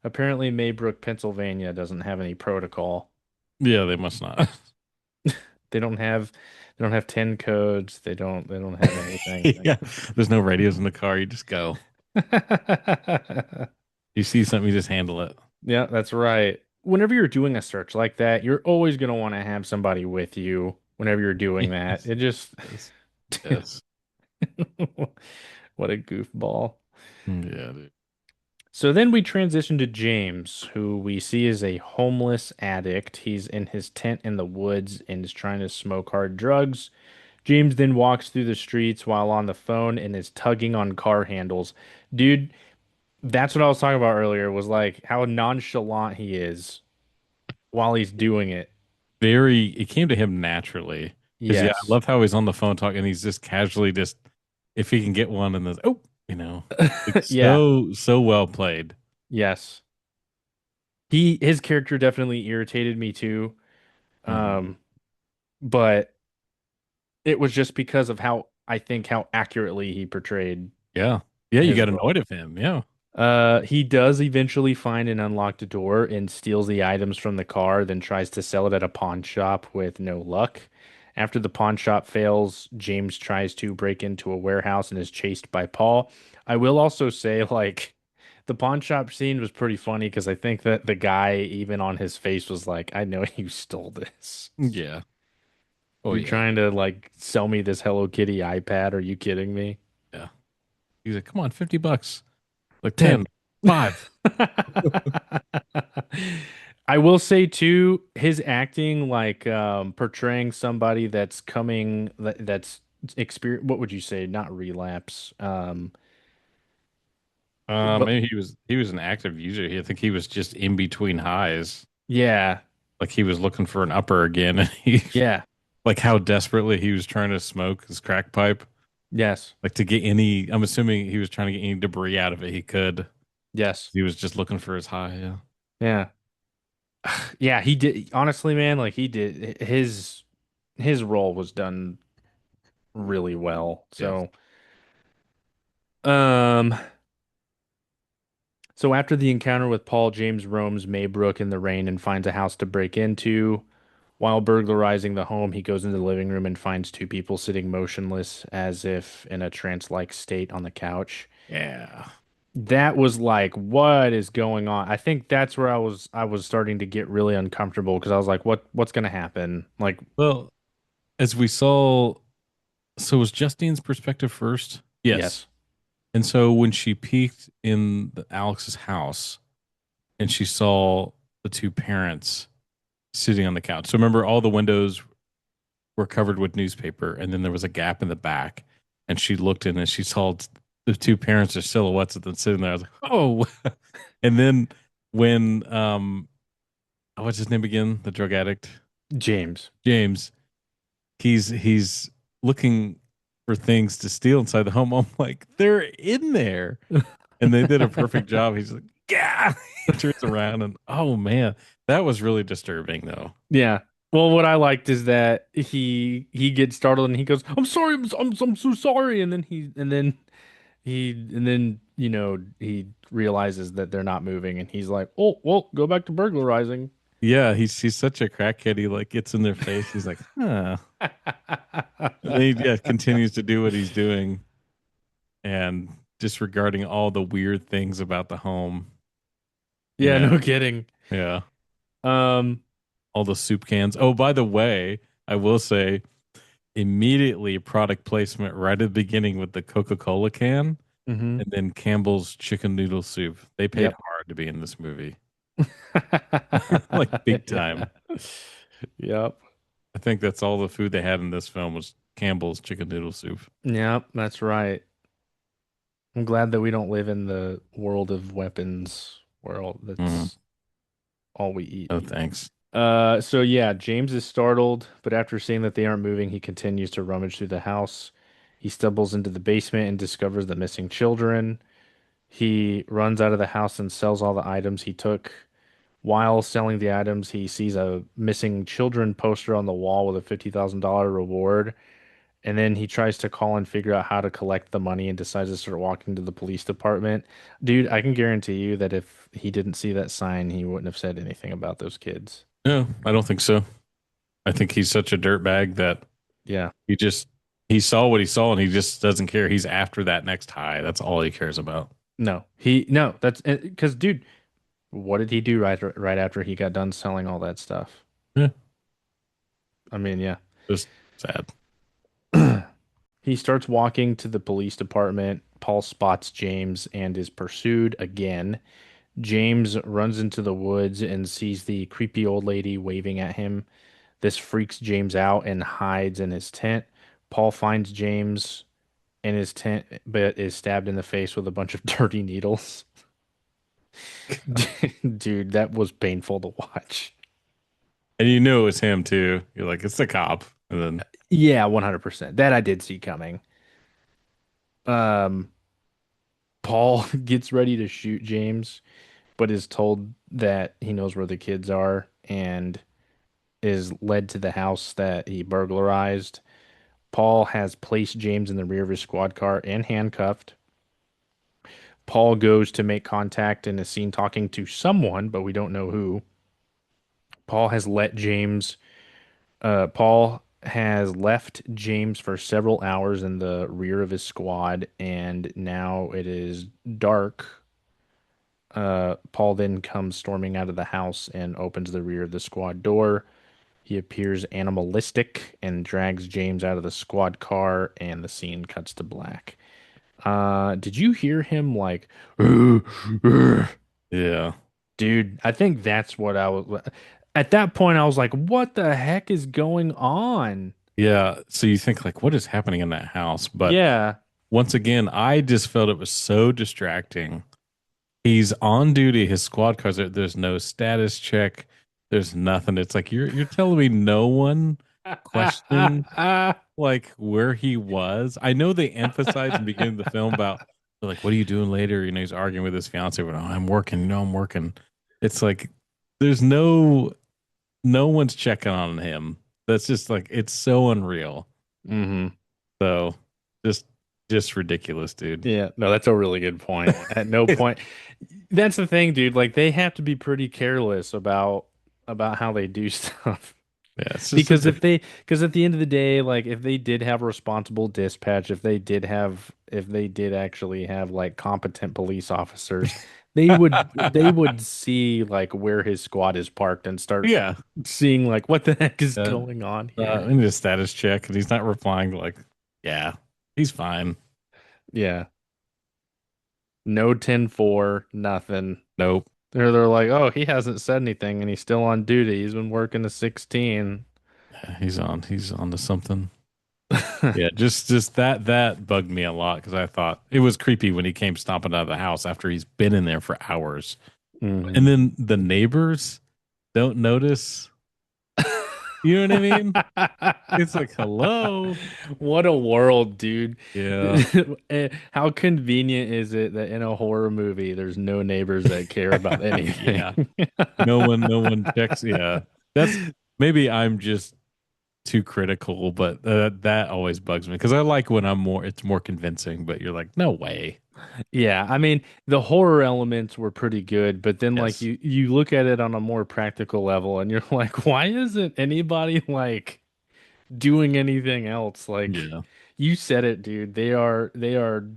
apparently Maybrook, Pennsylvania doesn't have any protocol. Yeah, they must not. They don't have they don't have 10 codes. They don't have anything. Yeah. There's no radios in the car. You just go. You see something, you just handle it. Yeah, that's right. Whenever you're doing a search like that, you're always going to want to have somebody with you whenever you're doing that. Yes. It just Yes. Yes. what a goofball. Yeah, dude. So then we transition to James, who we see as a homeless addict. He's in his tent in the woods and is trying to smoke hard drugs. James then walks through the streets while on the phone and is tugging on car handles. Dude, that's what I was talking about earlier, was like how nonchalant he is while he's doing it. Very, it came to him naturally. Because yeah, I Yes. love how he's on the phone talking. He's just casually just if he can get one and then you know, like Yeah. so well played. Yes. His character definitely irritated me too. Hmm. Um, but it was just because of how I think how accurately he portrayed Yeah, yeah, you his got annoyed role. of him. Yeah, He does eventually find an unlocked door and steals the items from the car, then tries to sell it at a pawn shop with no luck. After the pawn shop fails, James tries to break into a warehouse and is chased by Paul. I will also say, like, the pawn shop scene was pretty funny because I think that the guy, even on his face, was like, I know you stole this. yeah, oh You're yeah, trying to, like, sell me this Hello Kitty iPad. Are you kidding me? yeah. He's like, come on, $50, like 10. 10, 5. I will say too, his acting, like portraying somebody that's that's experience. What would you say? Not relapse. But Maybe he was an active user. I think he was just in between highs. yeah, Like he was looking for an upper again, and he yeah, like how desperately he was trying to smoke his crack pipe, yes, like to get any. I'm assuming he was trying to get any debris out of it he could. yes, He was just looking for his high. Yeah, yeah, yeah. He did honestly, man. Like he did his role was done really well. yeah, Um, so after the encounter with Paul, James roams Maybrook in the rain and finds a house to break into. While burglarizing the home, he goes into the living room and finds two people sitting motionless as if in a trance-like state on the couch. yeah. That was like, what is going on? I think that's where I was starting to get really uncomfortable because I was like, what's gonna happen? Like, Well, as we saw, so was Justine's perspective first? Yes. yes, And so when she peeked in Alex's house and she saw the two parents sitting on the couch. So remember, all the windows were covered with newspaper, and then there was a gap in the back. And she looked in and she saw the two parents are silhouettes of them sitting there. I was like, oh. And then when what's his name again? The drug addict, James. James. He's looking for things to steal inside the home. I'm like, they're in there. And they did a perfect job. He's like, yeah. He turns around and oh man, that was really disturbing though. Yeah. Well, what I liked is that he gets startled and he goes, "I'm sorry, I'm so sorry," and then he realizes that they're not moving, and he's like, "Oh, well, go back to burglarizing." Yeah, he's such a crackhead. He like gets in their face. He's like, huh. And then he yeah, continues to do what he's doing and disregarding all the weird things about the home. You Yeah, know, no kidding. yeah, Um, all the soup cans. Oh, by the way, I will say immediately product placement right at the beginning with the Coca-Cola can mhm. and then Campbell's chicken noodle soup. They paid Yep. hard to be in this movie, like big time. Yep. I think that's all the food they had in this film was Campbell's chicken noodle soup. Yep, that's right. I'm glad that we don't live in the world of weapons world. Mhm. That's all we eat. Oh, thanks. So yeah, James is startled, but after seeing that they aren't moving, he continues to rummage through the house. He stumbles into the basement and discovers the missing children. He runs out of the house and sells all the items he took. While selling the items, he sees a missing children poster on the wall with a $50,000 reward. And then he tries to call and figure out how to collect the money and decides to start walking to the police department. Dude, I can guarantee you that if he didn't see that sign, he wouldn't have said anything about those kids. No, I don't think so. I think he's such a dirtbag that Yeah. he just he saw what he saw and he just doesn't care. He's after that next high. That's all he cares about. No, that's because, dude, what did he do right after he got done selling all that stuff? Yeah, I mean, yeah. just sad. He starts walking to the police department. Paul spots James and is pursued again. James runs into the woods and sees the creepy old lady waving at him. This freaks James out and hides in his tent. Paul finds James in his tent, but is stabbed in the face with a bunch of dirty needles. Dude, that was painful to watch. And you knew it was him too. You're like, it's the cop. And then Yeah, 100%. That I did see coming. Um, Paul gets ready to shoot James, but is told that he knows where the kids are and is led to the house that he burglarized. Paul has placed James in the rear of his squad car and handcuffed. Paul goes to make contact and is seen talking to someone, but we don't know who. Paul has let James, Paul has left James for several hours in the rear of his squad, and now it is dark. Paul then comes storming out of the house and opens the rear of the squad door. He appears animalistic and drags James out of the squad car, and the scene cuts to black. Did you hear him like, yeah. dude? I think that's what I was. At that point, I was like, what the heck is going on? Yeah. So you think like, what is happening in that house? But Yeah. once again, I just felt it was so distracting. He's on duty. His squad cars. There's no status check. There's nothing. It's like you're telling me no one questioned like where he was. I know they emphasized in the beginning of the film about like, what are you doing later? You know, he's arguing with his fiance, but oh, I'm working. You know, I'm working. It's like there's no one's checking on him. That's just like it's so unreal. hmm So just just ridiculous, dude. Yeah. No, that's a really good point. At no point. That's the thing, dude. Like they have to be pretty careless about how they do stuff. Yeah, it's just a Because different. because at the end of the day, like if they did have a responsible dispatch, if they did actually have like competent police officers, they would see like where his squad is parked and start Yeah. seeing like what the heck is Uh, going on here. I need a status check, and he's not replying. Like, yeah, he's fine. Yeah. No 10-4, nothing. Nope. They're like, oh, he hasn't said anything and he's still on duty. He's been working to 16. Yeah, he's on to something. Yeah, just that bugged me a lot because I thought it was creepy when he came stomping out of the house after he's been in there for hours, and Mhm. then the neighbors don't notice. You know what I mean? It's like, hello. What a world, dude. Yeah, How convenient is it that in a horror movie there's no neighbors that care about anything? yeah. No one checks. Yeah, that's maybe I'm just too critical, but that always bugs me because I like when it's more convincing. But you're like, no way. Yeah, I mean, the horror elements were pretty good, but then like Yes. you look at it on a more practical level and you're like, why isn't anybody like doing anything else? Like Yeah. you said it, dude. They are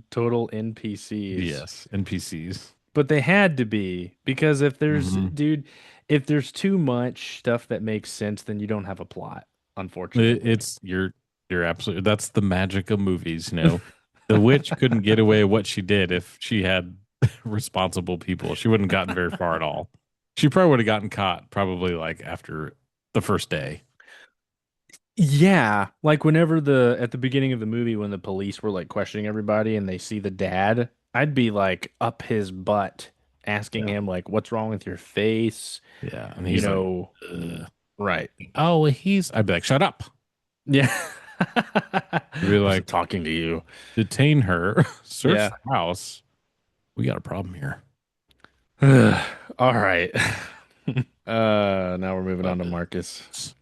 total NPCs. Yes. NPCs. But they had to be because if there's Hmm. dude, if there's too much stuff that makes sense, then you don't have a plot, unfortunately. It's you're absolutely that's the magic of movies, you know. The witch couldn't get away what she did if she had responsible people. She wouldn't have gotten very far at all. She probably would have gotten caught probably like after the first day. Yeah, like whenever the at the beginning of the movie when the police were like questioning everybody and they see the dad, I'd be like up his butt asking Yeah. him like what's wrong with your face? Yeah. And You he's like, know, ugh. right. Oh, he's I'd be like, shut up. Yeah. I'd be I wasn't like, talking to you. detain her, search Yeah. the house. We got a problem here. All right. Now we're moving on to Marcus.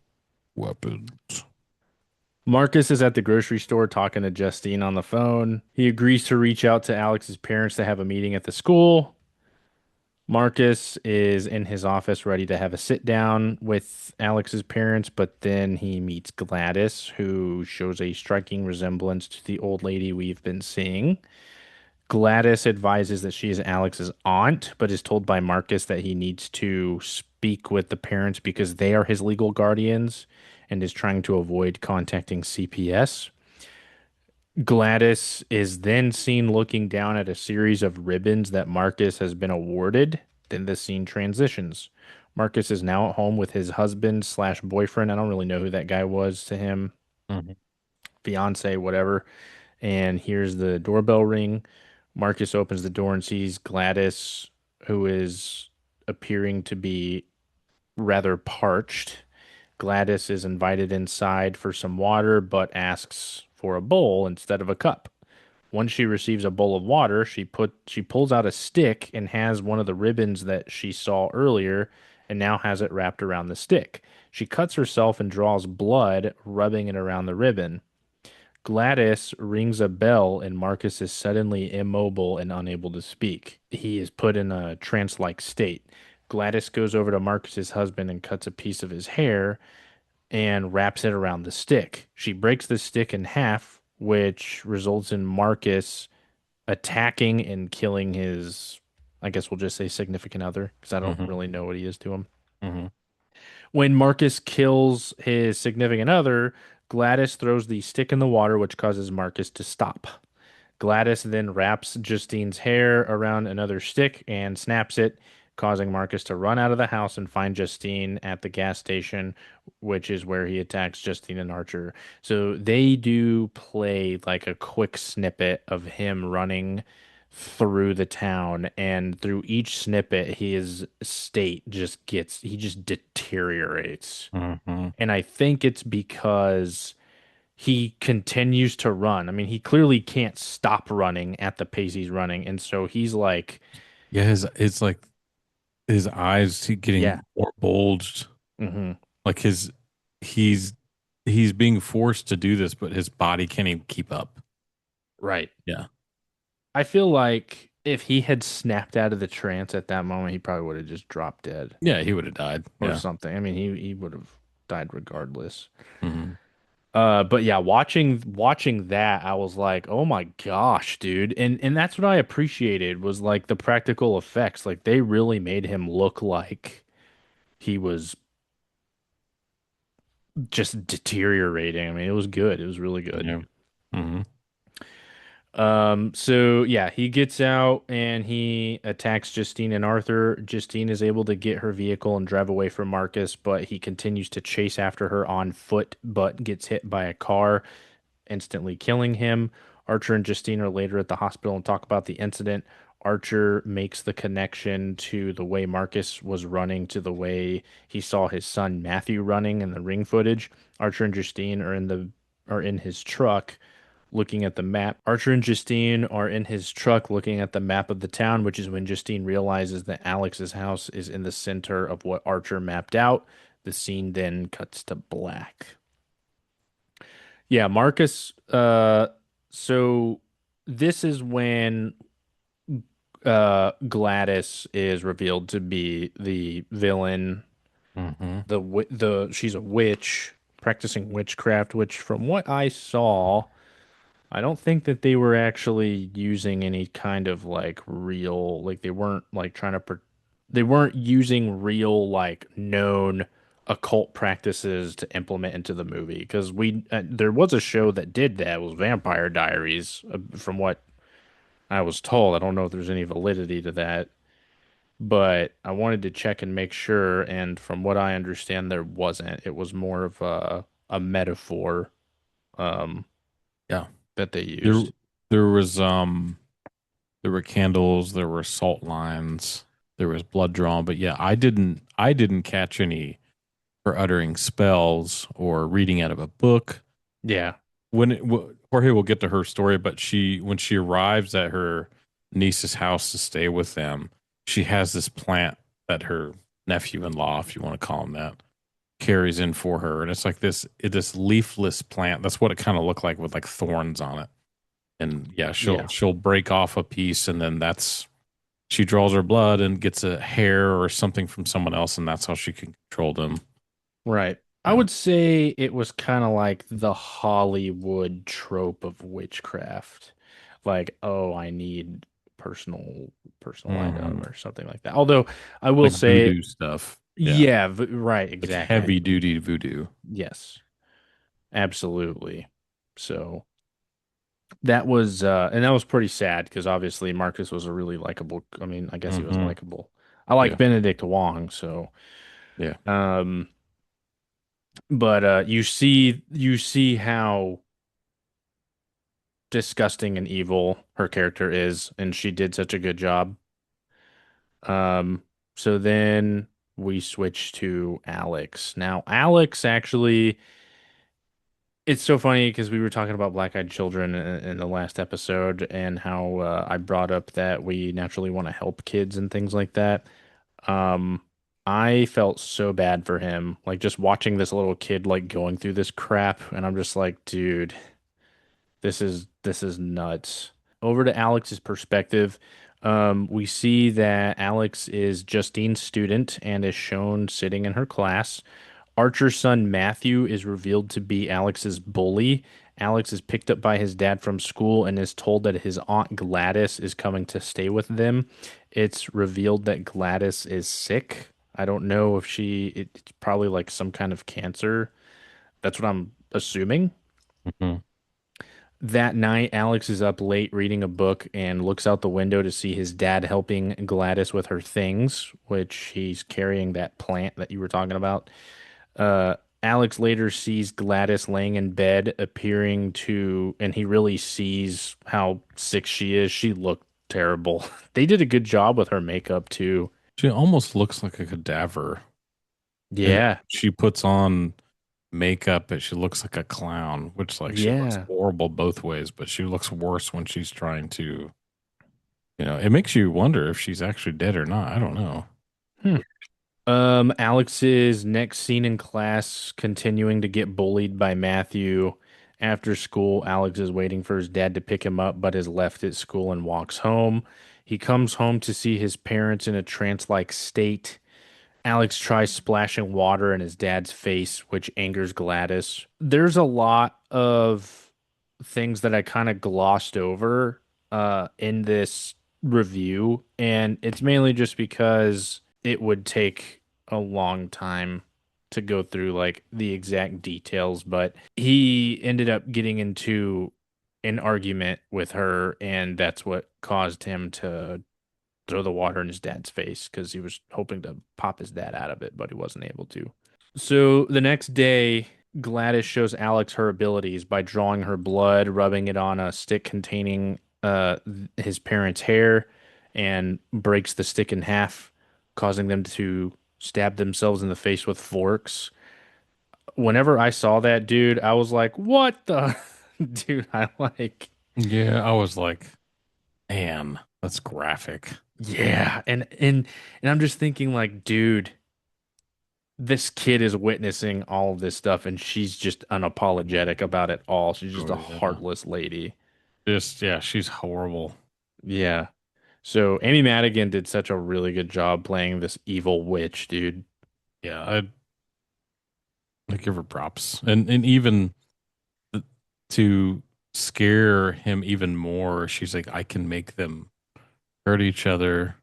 Weapons. Weapons. Marcus is at the grocery store talking to Justine on the phone. He agrees to reach out to Alex's parents to have a meeting at the school. Marcus is in his office ready to have a sit down with Alex's parents, but then he meets Gladys, who shows a striking resemblance to the old lady we've been seeing. Gladys advises that she is Alex's aunt, but is told by Marcus that he needs to speak with the parents because they are his legal guardians and is trying to avoid contacting CPS. Gladys is then seen looking down at a series of ribbons that Marcus has been awarded. Then the scene transitions. Marcus is now at home with his husband slash boyfriend. I don't really know who that guy was to him. Mhm. fiance, whatever, and hears the doorbell ring. Marcus opens the door and sees Gladys, who is appearing to be rather parched. Gladys is invited inside for some water, but asks for a bowl instead of a cup. Once she receives a bowl of water, she pulls out a stick and has one of the ribbons that she saw earlier and now has it wrapped around the stick. She cuts herself and draws blood, rubbing it around the ribbon. Gladys rings a bell and Marcus is suddenly immobile and unable to speak. He is put in a trance-like state. Gladys goes over to Marcus's husband and cuts a piece of his hair and wraps it around the stick. She breaks the stick in half, which results in Marcus attacking and killing his, I guess we'll just say significant other, because I don't Mm-hmm. really know what he is to him. Mm-hmm. When Marcus kills his significant other, Gladys throws the stick in the water, which causes Marcus to stop. Gladys then wraps Justine's hair around another stick and snaps it, causing Marcus to run out of the house and find Justine at the gas station, which is where he attacks Justine and Archer. So they do play like a quick snippet of him running through the town, and through each snippet, his state he just deteriorates. Mm-hmm. And I think it's because he continues to run. I mean, he clearly can't stop running at the pace he's running, and so he's like, Yeah, his it's like his eyes yeah, getting more bulged. hmm Like he's he's being forced to do this, but his body can't even keep up. right. Yeah. I feel like if he had snapped out of the trance at that moment, he probably would have just dropped dead Yeah, he would have died. or Yeah. something. I mean, he would have died regardless. Hmm. But yeah, watching that, I was like, oh my gosh, dude. And that's what I appreciated was like the practical effects. Like they really made him look like he was just deteriorating. I mean, it was good. It was really good. Yeah. Hmm. So yeah, he gets out and he attacks Justine and Arthur. Justine is able to get her vehicle and drive away from Marcus, but he continues to chase after her on foot, but gets hit by a car, instantly killing him. Archer and Justine are later at the hospital and talk about the incident. Archer makes the connection to the way Marcus was running to the way he saw his son Matthew running in the ring footage. Archer and Justine are in his truck looking at the map. Archer and Justine are in his truck looking at the map of the town, which is when Justine realizes that Alex's house is in the center of what Archer mapped out. The scene then cuts to black. Yeah, Marcus. So this is when Gladys is revealed to be the villain. Hmm. The she's a witch practicing witchcraft, which from what I saw, I don't think that they were actually using any kind of like real, like they weren't like they weren't using real like known occult practices to implement into the movie because there was a show that did that. It was Vampire Diaries, from what I was told. I don't know if there's any validity to that, but I wanted to check and make sure. And from what I understand, there wasn't. It was more of a metaphor um, Yeah. that they There used. there was there were candles, there were salt lines, there was blood drawn, but yeah, I didn't catch any her uttering spells or reading out of a book. Yeah. Jorge will get to her story, but when she arrives at her niece's house to stay with them, she has this plant that her nephew-in-law, if you want to call him that, carries in for her, and it's like this leafless plant. That's what it kind of looked like with like thorns on it. And yeah, she'll Yeah. she'll break off a piece, and then that's she draws her blood and gets a hair or something from someone else, and that's how she can control them. Right. I Yeah. would say it was kind of like the Hollywood trope of witchcraft. Like, oh, I need personal item Hmm. or something like that. Although I will Like say, voodoo stuff. Yeah. yeah, right, Like exactly. heavy duty voodoo. Yes, absolutely. So that was and that was pretty sad because obviously Marcus was a really likable, I mean, I guess he was Hmm. likable. I like Yeah. Benedict Wong, so Yeah. um but you see how disgusting and evil her character is, and she did such a good job. Um, so then we switch to Alex. Now, Alex actually, it's so funny because we were talking about Black-Eyed Children in the last episode and how I brought up that we naturally want to help kids and things like that. Um, I felt so bad for him, like just watching this little kid like going through this crap, and I'm just like, dude, this is nuts. Over to Alex's perspective, we see that Alex is Justine's student and is shown sitting in her class. Archer's son Matthew is revealed to be Alex's bully. Alex is picked up by his dad from school and is told that his aunt Gladys is coming to stay with them. It's revealed that Gladys is sick. I don't know if it's probably like some kind of cancer. That's what I'm assuming. Hmm. That night, Alex is up late reading a book and looks out the window to see his dad helping Gladys with her things, which he's carrying that plant that you were talking about. Uh, Alex later sees Gladys laying in bed, and he really sees how sick she is. She looked terrible. They did a good job with her makeup too. She almost looks like a cadaver. And Yeah, she puts on makeup and she looks like a clown, which like she looks yeah. horrible both ways, but she looks worse when she's trying to, it makes you wonder if she's actually dead or not. I don't know. Hmm. Alex's next scene in class continuing to get bullied by Matthew. After school, Alex is waiting for his dad to pick him up, but is left at school and walks home. He comes home to see his parents in a trance-like state. Alex tries splashing water in his dad's face, which angers Gladys. There's a lot of things that I kind of glossed over in this review, and it's mainly just because it would take a long time to go through like the exact details, but he ended up getting into an argument with her, and that's what caused him to throw the water in his dad's face because he was hoping to pop his dad out of it, but he wasn't able to. So the next day, Gladys shows Alex her abilities by drawing her blood, rubbing it on a stick containing his parents' hair, and breaks the stick in half, causing them to stab themselves in the face with forks. Whenever I saw that, dude, I was like, "What the?" Dude, I like, Yeah, I was like, man, that's graphic. yeah, and I'm just thinking, like, dude, this kid is witnessing all of this stuff and she's just unapologetic about it all. She's just Oh a yeah. heartless lady. Just yeah, she's horrible. Yeah. So Amy Madigan did such a really good job playing this evil witch, dude. Yeah, I give her props. And even to scare him even more, she's like, I can make them hurt each other.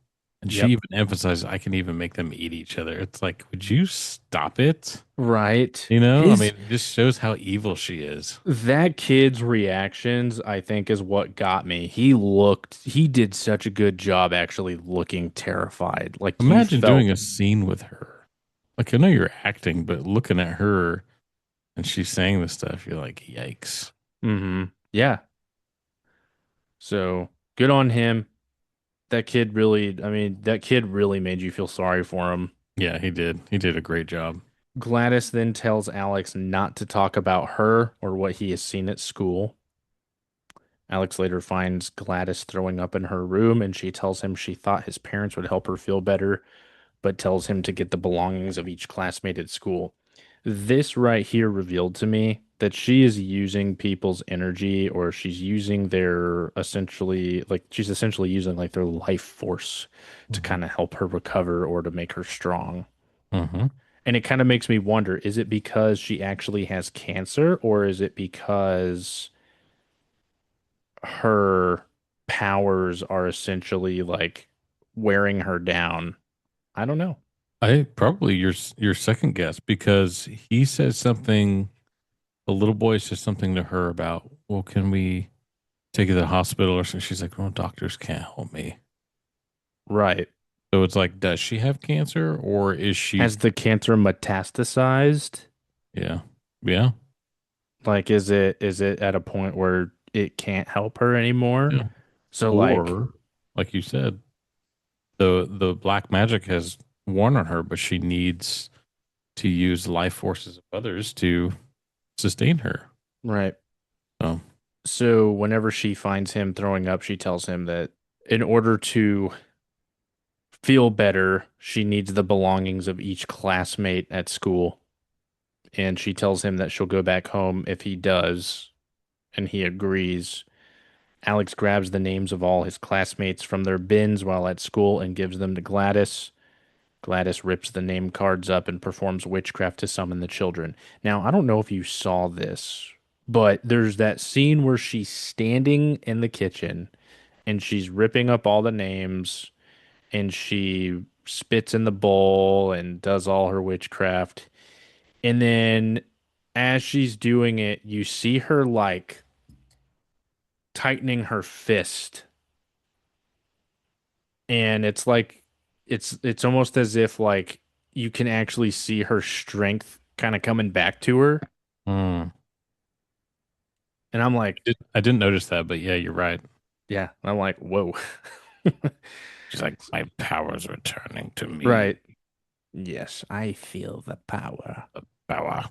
And she Yep. even emphasizes, I can even make them eat each other. It's like, would you stop it? Right. I His mean, it just shows how evil she is. That kid's reactions, I think, is what got me. He did such a good job actually looking terrified. Like you Imagine felt, doing a scene with her. Like, I know you're acting, but looking at her and she's saying this stuff, you're like, yikes. yeah. So good on him. That kid really made you feel sorry for him. Yeah, he did. He did a great job. Gladys then tells Alex not to talk about her or what he has seen at school. Alex later finds Gladys throwing up in her room, and she tells him she thought his parents would help her feel better, but tells him to get the belongings of each classmate at school. This right here revealed to me that she is using people's energy, or she's essentially using like their life force to Hmm. kind of help her recover or to make her strong. Hmm. And it kind of makes me wonder, is it because she actually has cancer, or is it because her powers are essentially like wearing her down? I don't know. I probably your second guess because he says something. The little boy says something to her about, well, can we take you to the hospital or something? She's like, no, doctors can't help me. Right. So it's like, does she have cancer or is she? Has the cancer metastasized? Yeah, yeah. Like, is it at a point where it can't help her anymore. Yeah. So like, Or, like you said, the black magic has worn on her, but she needs to use life forces of others to sustain her. right. So, So whenever she finds him throwing up, she tells him that in order to feel better, she needs the belongings of each classmate at school. And she tells him that she'll go back home if he does, and he agrees. Alex grabs the names of all his classmates from their bins while at school and gives them to Gladys. Gladys rips the name cards up and performs witchcraft to summon the children. Now, I don't know if you saw this, but there's that scene where she's standing in the kitchen and she's ripping up all the names and she spits in the bowl and does all her witchcraft. And then as she's doing it, you see her like tightening her fist. And it's like it's almost as if like you can actually see her strength kind of coming back to her. mm. And I'm like, I didn't notice that, but yeah, you're right. yeah, I'm like, whoa. She's like, my power's returning to me. Right. Yes, I feel the power. Power.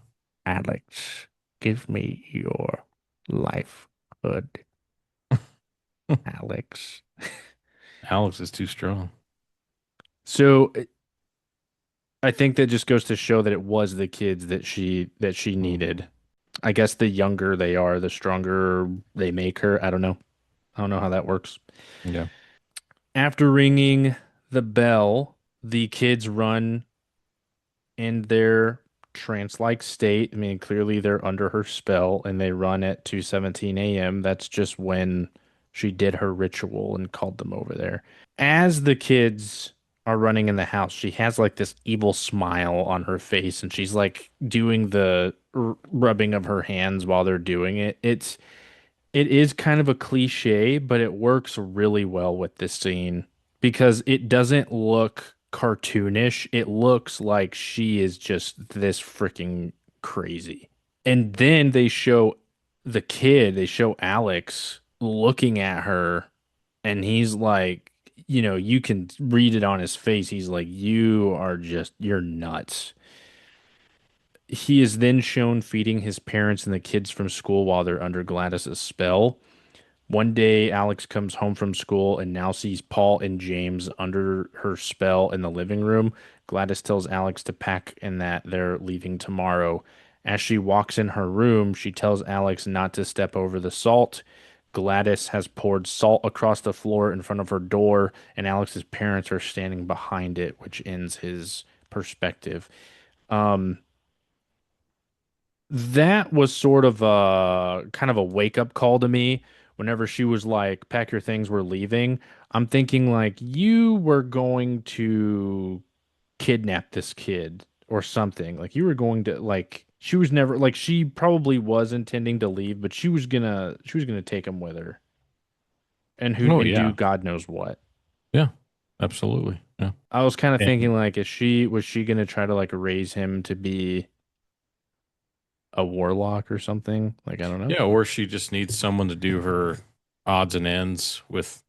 Alex, give me your life hood, Alex. Alex is too strong. So I think that just goes to show that it was the kids that she Mhm. needed. I guess the younger they are, the stronger they make her. I don't know. I don't know how that works. Yeah. After ringing the bell, the kids run in their trance-like state. I mean, clearly they're under her spell and they run at 2:17 a.m. That's just when she did her ritual and called them over there. As the kids are running in the house, she has like this evil smile on her face and she's like doing the rubbing of her hands while they're doing it. It is kind of a cliche, but it works really well with this scene because it doesn't look cartoonish. It looks like she is just this freaking crazy. And then they show they show Alex looking at her, and he's like, you can read it on his face. He's like, you're nuts. He is then shown feeding his parents and the kids from school while they're under Gladys's spell. One day, Alex comes home from school and now sees Paul and James under her spell in the living room. Gladys tells Alex to pack and that they're leaving tomorrow. As she walks in her room, she tells Alex not to step over the salt. Gladys has poured salt across the floor in front of her door, and Alex's parents are standing behind it, which ends his perspective. Um, that was sort of a kind of a wake up call to me whenever she was like, pack your things, we're leaving. I'm thinking like you were going to kidnap this kid or something. Like you were going to like she was never like she probably was intending to leave, but she was gonna take him with her Oh and do yeah. God knows what. Yeah. Absolutely. Yeah. I was kind of And thinking like was she gonna try to like raise him to be a warlock or something? Like I don't know. yeah, or she just needs someone to do her odds and ends with,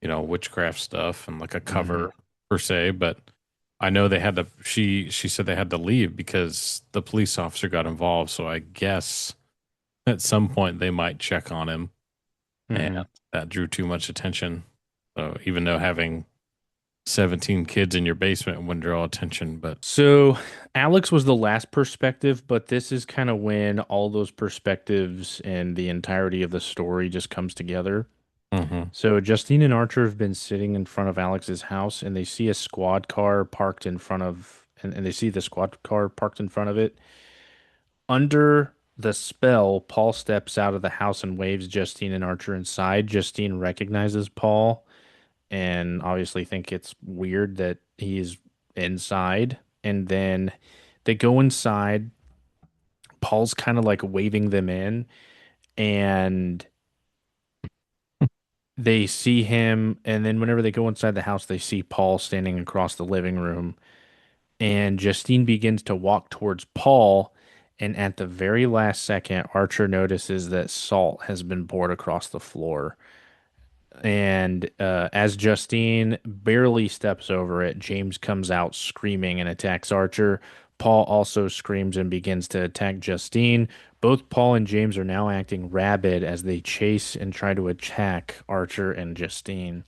witchcraft stuff and like a Hmm. cover per se, but I know they had to she said they had to leave because the police officer got involved, so I guess at some point they might check on him and Hmm. that drew too much attention. So even though having 17 kids in your basement wouldn't draw attention, but So Alex was the last perspective, but this is kind of when all those perspectives and the entirety of the story just comes together. mhm. So Justine and Archer have been sitting in front of Alex's house and they see a squad car parked in front of and they see the squad car parked in front of it. Under the spell, Paul steps out of the house and waves Justine and Archer inside. Justine recognizes Paul and obviously think it's weird that he's inside. And then they go inside. Paul's kind of like waving them in, and they see him. And then whenever they go inside the house, they see Paul standing across the living room. And Justine begins to walk towards Paul. And at the very last second, Archer notices that salt has been poured across the floor. And as Justine barely steps over it, James comes out screaming and attacks Archer. Paul also screams and begins to attack Justine. Both Paul and James are now acting rabid as they chase and try to attack Archer and Justine.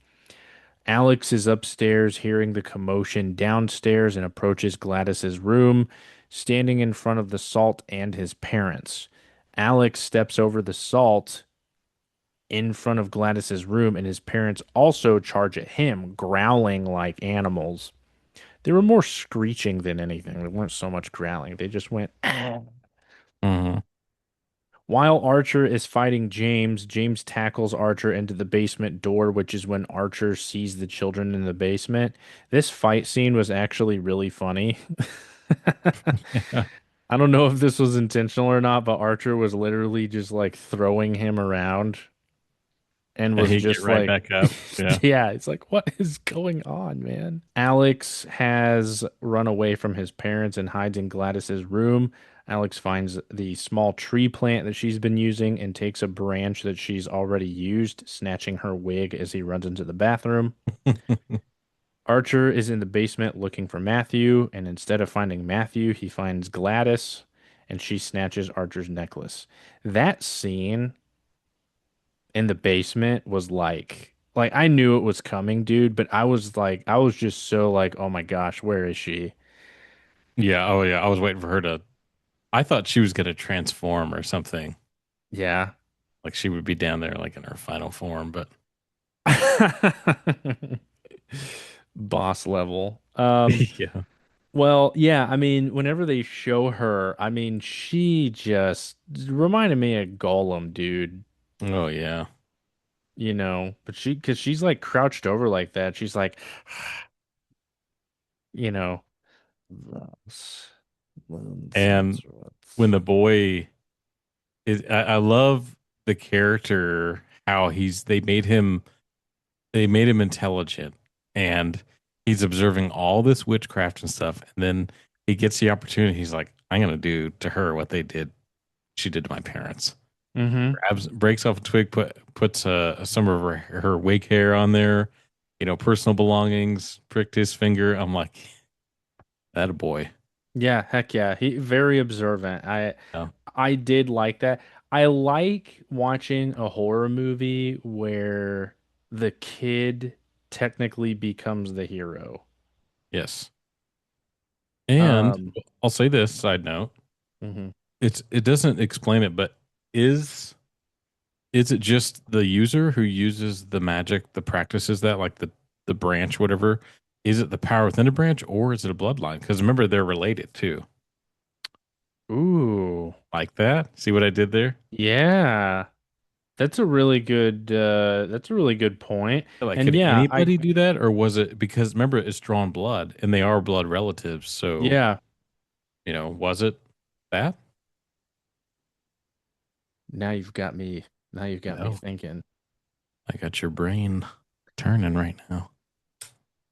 Alex is upstairs hearing the commotion downstairs and approaches Gladys's room, standing in front of the salt and his parents. Alex steps over the salt in front of Gladys's room, and his parents also charge at him, growling like animals. They were more screeching than anything. They weren't so much growling. They just went. "Ah." Hmm. While Archer is fighting James, James tackles Archer into the basement door, which is when Archer sees the children in the basement. This fight scene was actually really funny. Yeah. I don't know if this was intentional or not, but Archer was literally just like throwing him around and And was he get just right like, back up. Yeah. yeah, it's like, what is going on, man? Alex has run away from his parents and hides in Gladys's room. Alex finds the small tree plant that she's been using and takes a branch that she's already used, snatching her wig as he runs into the bathroom. Archer is in the basement looking for Matthew, and instead of finding Matthew, he finds Gladys, and she snatches Archer's necklace. That scene in the basement was like I knew it was coming, dude, but I was just so like, oh my gosh, where is she? Yeah. Oh, yeah. I was waiting for her to. I thought she was going to transform or something. Yeah. Like she would be down there, like in her final form. But Boss level. yeah. Well, yeah, I mean, whenever they show her, I mean, she just reminded me of Gollum, dude, Oh, yeah. but cause she's like crouched over like that. She's like, you know, thus And Lancelot. when the boy is, I love the character, how they made him intelligent and he's observing all this witchcraft and stuff. And then he gets the opportunity. He's like, I'm going to do to her what she did to my parents. Mm-hmm. Breaks off a twig, puts some of her wig hair on there, personal belongings, pricked his finger. I'm like, that a boy. Yeah, heck yeah. He very observant. Yeah. I did like that. I like watching a horror movie where the kid technically becomes the hero. Yes. And Um, I'll say this side note. mhm. It doesn't explain it, but is is it just the user who uses the magic, the practices that like the branch, whatever? Is it the power within a branch or is it a bloodline? Because remember they're related too. Ooh, Like that. See what I did there? yeah. That's a really good point. Like, And could yeah, I anybody do that, or was it because remember it's drawn blood and they are blood relatives? So yeah, was it that? now you've got me now you've got me No, thinking. I got your brain turning right now.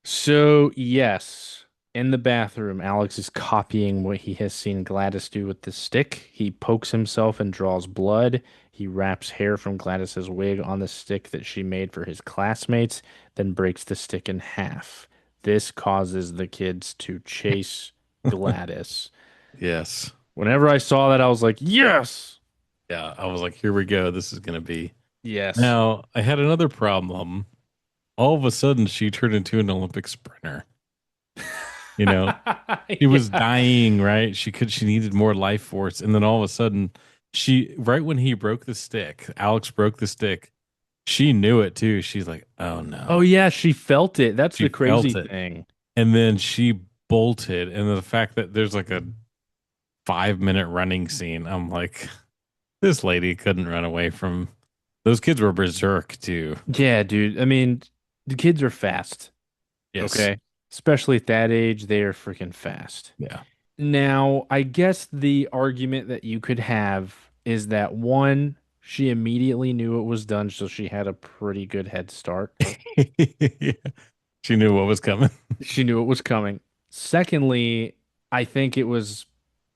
So, yes, in the bathroom, Alex is copying what he has seen Gladys do with the stick. He pokes himself and draws blood. He wraps hair from Gladys's wig on the stick that she made for his classmates, then breaks the stick in half. This causes the kids to chase Gladys. Yes. Whenever I saw that, I was like, yes, Yeah, I was like, here we go. This is gonna be. yes. Now, I had another problem. All of a sudden, she turned into an Olympic sprinter. You know, she was Yeah. dying, right? She needed more life force, and then all of a sudden, right when he broke the stick, Alex broke the stick. She knew it too. She's like, oh Oh, no. yeah, she felt it. That's She the crazy felt it. thing. And then she bolted. And the fact that there's like a 5 minute running scene, I'm like, this lady couldn't run away from those kids were berserk too. Yeah, dude. I mean, the kids are fast. Yes. Okay. Especially at that age, they are freaking fast. Yeah. Now, I guess the argument that you could have is that one, she immediately knew it was done, so she had a pretty good head start. Yeah. She knew what was coming. She knew it was coming. Secondly, I think it was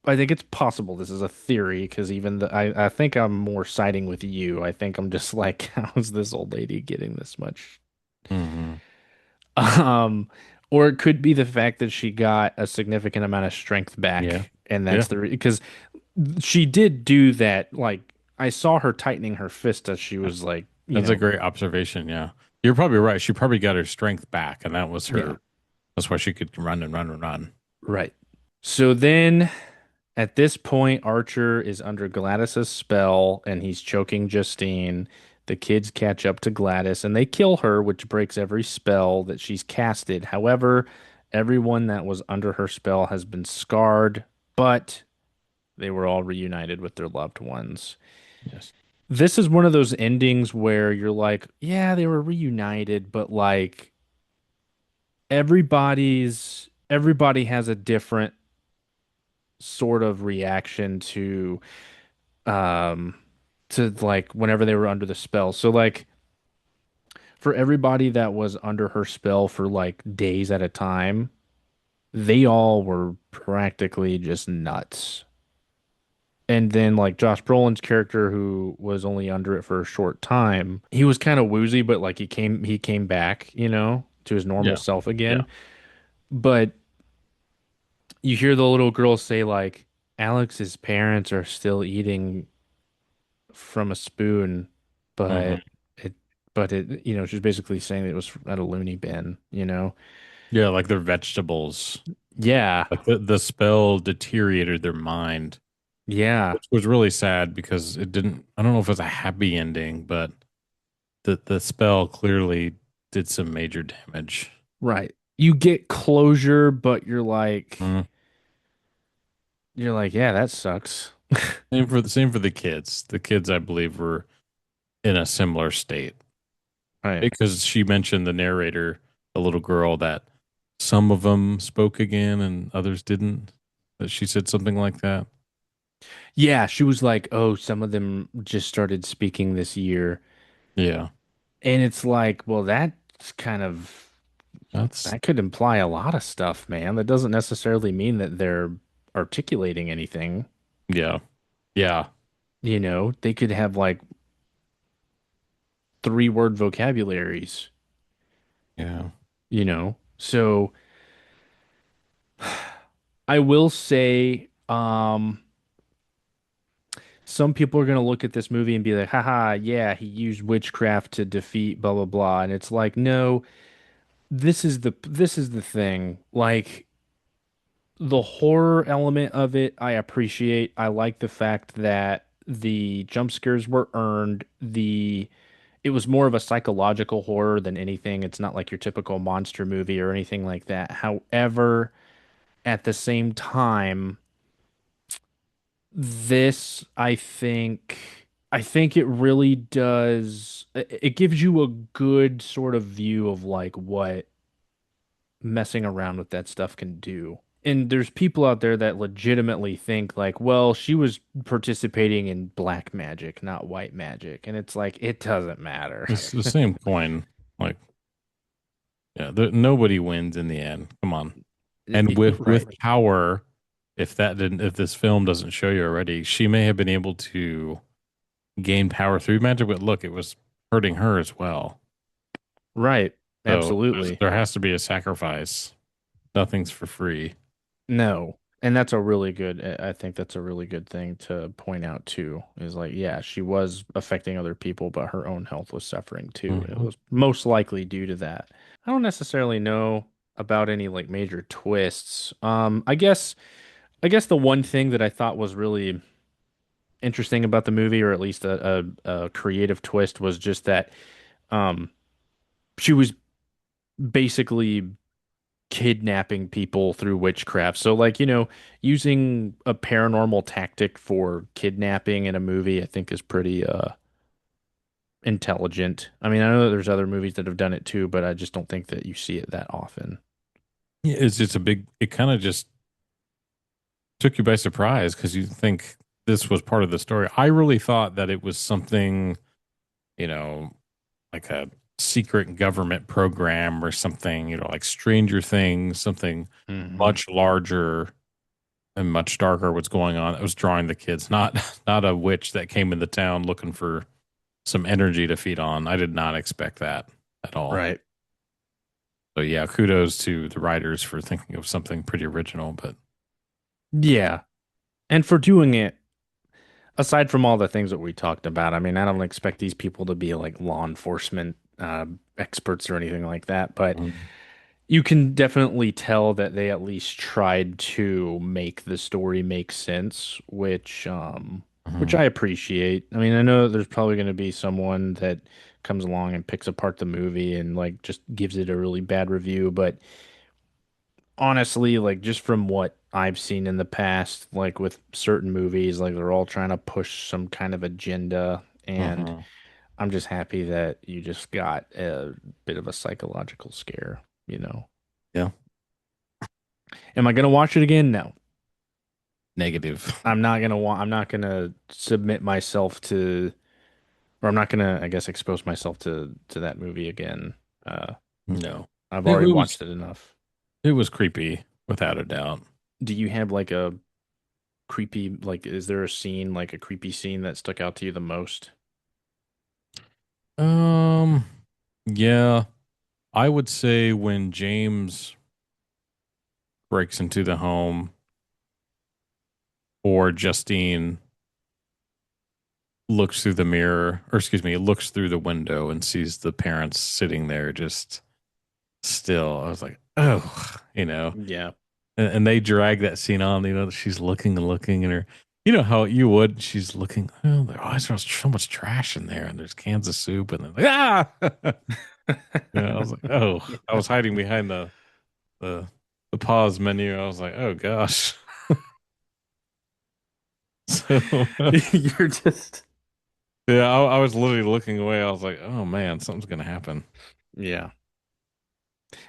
I think it's possible this is a theory because even I think I'm more siding with you. I think I'm just like, how is this old lady getting this much? Hmm. Um, or it could be the fact that she got a significant amount of strength Yeah. back, and Yeah. that's because she did do that. Like I saw her tightening her fist as she was like, That's a great observation. Yeah. You're probably right. She probably got her strength back, and that was yeah, her. That's why she could run and run and run. right. So then at this point, Archer is under Gladys's spell and he's choking Justine. The kids catch up to Gladys and they kill her, which breaks every spell that she's casted. However, everyone that was under her spell has been scarred, but they were all reunited with their loved ones. Yes. This is one of those endings where you're like, yeah, they were reunited, but like everybody has a different sort of reaction um to like whenever they were under the spell. So like for everybody that was under her spell for like days at a time, they all were practically just nuts. And then like Josh Brolin's character who was only under it for a short time, he was kind of woozy, but like he came back, to his normal Yeah. self Yeah. again. But you hear the little girl say like Alex's parents are still eating from a spoon, Hmm. but it, she's basically saying it was at a loony bin. Yeah. Like they're vegetables. Yeah, Like the spell deteriorated their mind, yeah, which was really sad because it didn't. I don't know if it was a happy ending, but the spell clearly did some major damage. right. You get closure, but Mm. yeah, that sucks. Same for the kids. The kids, I believe, were in a similar state Right. because she mentioned the narrator, the little girl, that some of them spoke again and others didn't. That she said something like that. Yeah, she was like, "Oh, some of them just started speaking this year." Yeah, And it's like, well, that's kind of that's that could imply a lot of stuff, man. That doesn't necessarily mean that they're articulating anything. yeah, yeah, They could have like three-word vocabularies, yeah. So I will say, some people are gonna look at this movie and be like, haha, yeah, he used witchcraft to defeat blah blah blah. And it's like, no, this is the thing. Like the horror element of it, I appreciate. I like the fact that the jump scares were earned. It was more of a psychological horror than anything. It's not like your typical monster movie or anything like that. However, at the same time, this I think it really does it gives you a good sort of view of like what messing around with that stuff can do. And there's people out there that legitimately think like, well, she was participating in black magic, not white magic. And it's like it doesn't matter. It's the same coin. Like, yeah, nobody wins in the end. Come on. And with Right. power, if this film doesn't show you already, she may have been able to gain power through magic, but look, it was hurting her as well. Right. So Absolutely. there has to be a sacrifice. Nothing's for free. No. And that's a really good, I think that's a really good thing to point out too, is like, yeah, she was affecting other people, but her own health was suffering too. And it Hmm. was most likely due to that. I don't necessarily know about any like major twists. I guess the one thing that I thought was really interesting about the movie, or at least a creative twist, was just that um she was basically kidnapping people through witchcraft. So like, using a paranormal tactic for kidnapping in a movie, I think is pretty intelligent. I mean, I know that there's other movies that have done it too, but I just don't think that you see it that often. Yeah, it kind of just took you by surprise because you think this was part of the story. I really thought that it was something, you know, like a secret government program or something, like Stranger Things, something Hmm. much larger and much darker what's going on. It was drawing the kids, not not a witch that came into town looking for some energy to feed on. I did not expect that at all. Right. So yeah, kudos to the writers for thinking of something pretty original. But Yeah. And for doing it, aside from all the things that we talked about, I mean, I don't expect these people to be like law enforcement experts or anything like that, but Mhm. you can definitely tell that they at least tried to make the story make sense, which Mhm. I appreciate. I mean, I know there's probably going to be someone that comes along and picks apart the movie and like just gives it a really bad review, but honestly, like just from what I've seen in the past, like with certain movies, like they're all trying to push some kind of agenda, and Mhm. I'm just happy that you just got a bit of a psychological scare, you know. Yeah, Am I gonna watch it again? No. negative. I'm not gonna submit myself to, or I'm not gonna, I guess, expose myself to that movie again. Uh, No, I've it already was watched it enough. it was creepy without a doubt. Do you have like a creepy, like, is there a scene, like a creepy scene that stuck out to you the most? Um, yeah, I would say when James breaks into the home or Justine looks through the mirror, or excuse me, looks through the window and sees the parents sitting there just still. I was like, oh, Yeah. and they drag that scene on. She's looking and looking, and her, how you would. She's looking. Oh, there's so much trash in there, and there's cans of soup, and then like, ah, I was like, oh, I Yeah. was hiding behind the the pause menu. I was like, oh gosh. So You're just, yeah, I was literally looking away. I was like, oh man, something's gonna happen. yeah.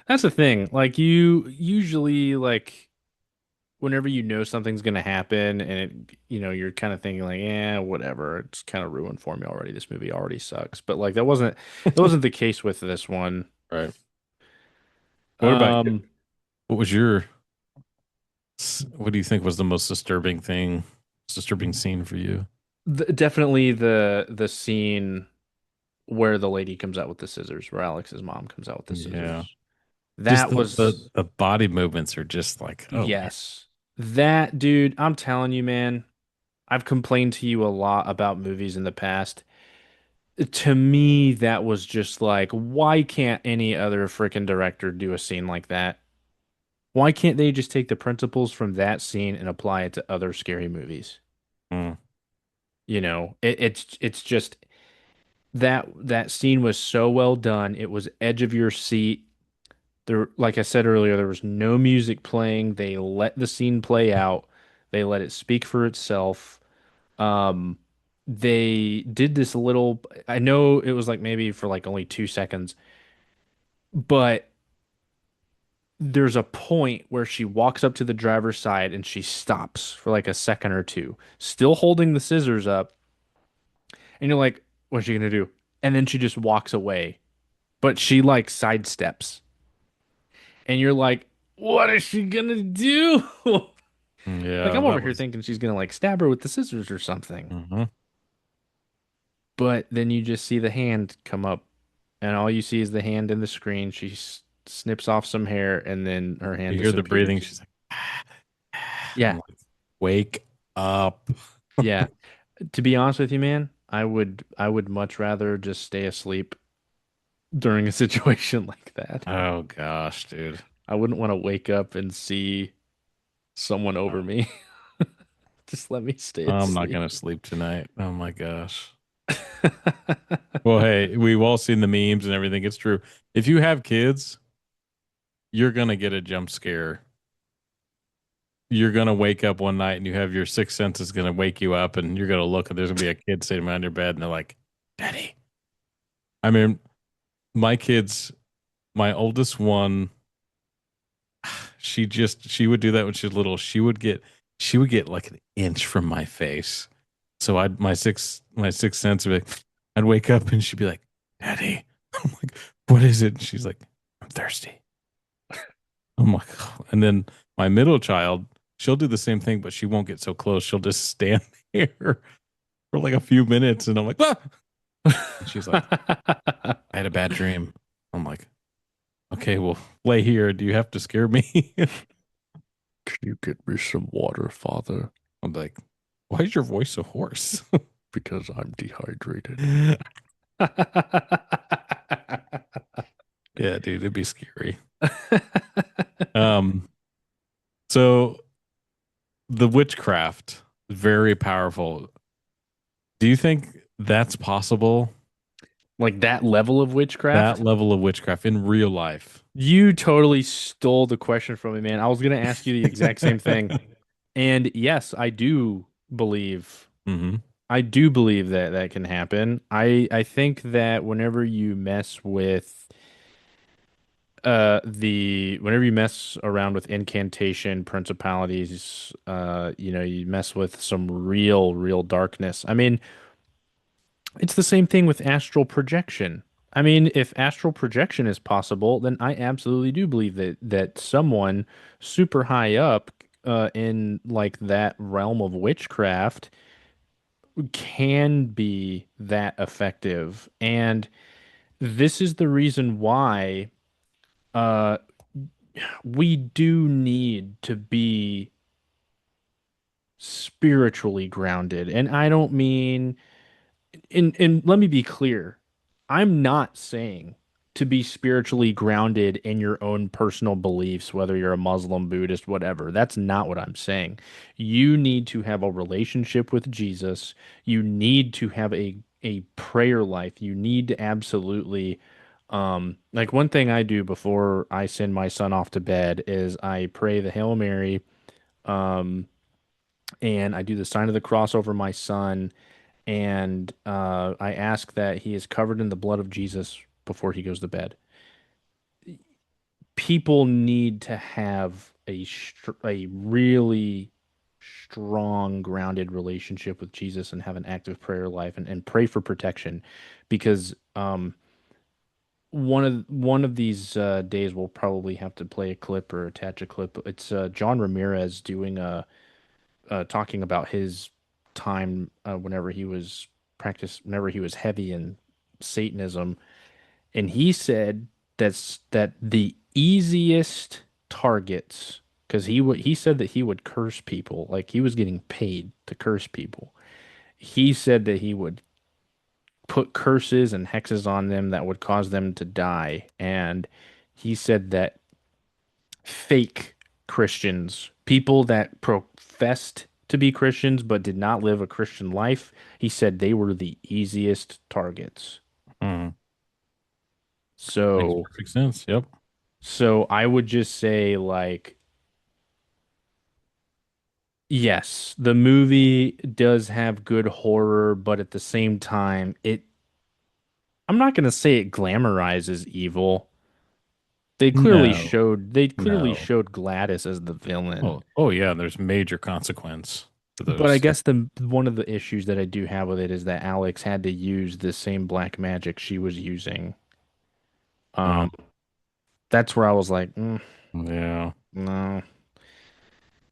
That's the thing. Like you usually like whenever you know something's gonna happen and you're kind of thinking like, yeah, whatever. It's kind of ruined for me already. This movie already sucks. But like that wasn't the case with this one. Right. What about you? Um, What was your what do you think was the most disturbing scene for you? definitely the scene where the lady comes out with the scissors, where Alex's mom comes out with the Yeah. scissors. Just That the was the body movements are just like, oh man. yes. That dude, I'm telling you, man, I've complained to you a lot about movies in the past. To me, that was just like, why can't any other freaking director do a scene like that? Why can't they just take the principles from that scene and apply it to other scary movies? Mm, It's just that scene was so well done. It was edge of your seat. There, like I said earlier, there was no music playing. They let the scene play out. They let it speak for itself. Um, they did this little, I know it was like maybe for like only 2 seconds, but there's a point where she walks up to the driver's side and she stops for like a second or two, still holding the scissors up. And you're like, what's she gonna do? And then she just walks away, but she like sidesteps. And you're like, what is she gonna do? Like yeah, I'm over that here was thinking she's gonna like stab her with the scissors or something. mhm. But then you just see the hand come up, and all you see is the hand in the screen. She snips off some hair, and then her hand You hear the breathing, disappears. she's like, I'm Yeah, like, wake up. yeah. To be honest with you, man, I would much rather just stay asleep during a situation like that. Oh gosh, dude. I wouldn't want to wake up and see someone over me. Just let me stay I'm not asleep. gonna sleep tonight. Oh my gosh. Well, hey, we've all seen the memes and everything. It's true. If you have kids, you're gonna get a jump scare. You're gonna wake up one night and you have your sixth sense is gonna wake you up, and you're gonna look and there's gonna be a kid sitting behind your bed, and they're like, "Daddy." I mean, my kids, my oldest one, she would do that when she was little. She would get like an inch from my face. So my sixth sense would be like, I'd wake up and she'd be like, "Daddy." I'm like, "What is it?" And she's like, "I'm thirsty." I'm like, "Oh." And then my middle child, she'll do the same thing, but she won't get so close. She'll just stand there for like a few minutes, and I'm like, ah! And she's like, I had a bad dream. I'm like, okay, well, lay here. Do you have to scare me? Can you get me some water, Father? I'm like, why is your voice so hoarse? Because I'm dehydrated. Yeah, dude, it'd be scary. Um, so the witchcraft, very powerful. Do you think that's possible? Like that level of That witchcraft? level of witchcraft in real life? You totally stole the question from me, man. I was going to ask you the exact same thing. And yes, believe Hmm. I do believe that that can happen. I think that whenever you mess with the whenever you mess around with incantation principalities, you mess with some real darkness. I mean, it's the same thing with astral projection. I mean, if astral projection is possible, then I absolutely do believe that someone super high up in like that realm of witchcraft can be that effective. And this is the reason why uh we do need to be spiritually grounded. And I don't mean and let me be clear. I'm not saying to be spiritually grounded in your own personal beliefs, whether you're a Muslim, Buddhist, whatever. That's not what I'm saying. You need to have a relationship with Jesus. You need to have a prayer life. You need to absolutely like one thing I do before I send my son off to bed is I pray the Hail Mary, um, and I do the sign of the cross over my son, and I ask that he is covered in the blood of Jesus before he goes to bed. People need to have a really strong, grounded relationship with Jesus and have an active prayer life and pray for protection, because one of these days we'll probably have to play a clip or attach a clip. It's John Ramirez doing a talking about his time whenever he was heavy in Satanism, and he said that the easiest targets, because he said that he would curse people, like he was getting paid to curse people. He said that he would put curses and hexes on them that would cause them to die, and he said that fake Christians, people that professed to be Christians but did not live a Christian life, he said they were the easiest targets. Hmm. Makes So, perfect sense. Yep. so I would just say like, yes, the movie does have good horror, but at the same time, I'm not going to say it glamorizes evil. No, They clearly no. showed Gladys as the villain. Oh yeah. There's major consequence to But I those. guess the one of the issues that I do have with it is that Alex had to use the same black magic she was using. Uh, Um, that's where I was like, yeah. no.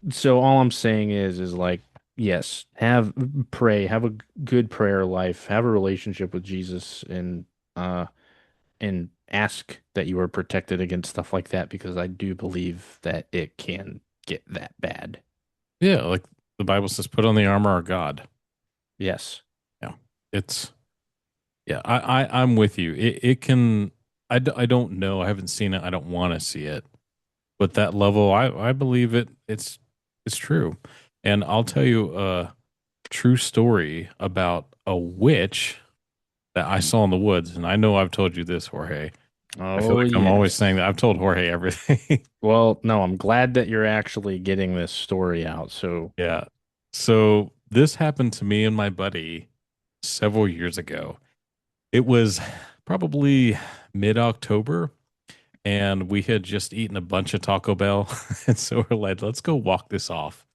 So all I'm saying is like, yes, have a good prayer life, have a relationship with Jesus, uh, and ask that you are protected against stuff like that because I do believe that it can get that bad. Yeah. Like the Bible says, put on the armor of God. Yes. Yeah. It's, yeah, I'm with you. It can, I don't know. I haven't seen it. I don't want to see it. But that level, I believe it's true. And I'll tell you a true story about a witch that I saw in the woods. And I know I've told you this, Jorge. I feel Oh, like I'm always yes. saying that. I've told Jorge everything. Well, no, I'm glad that you're actually getting this story out. So, Yeah. So this happened to me and my buddy several years ago. It was probably mid-October, and we had just eaten a bunch of Taco Bell. And so we're like, let's go walk this off.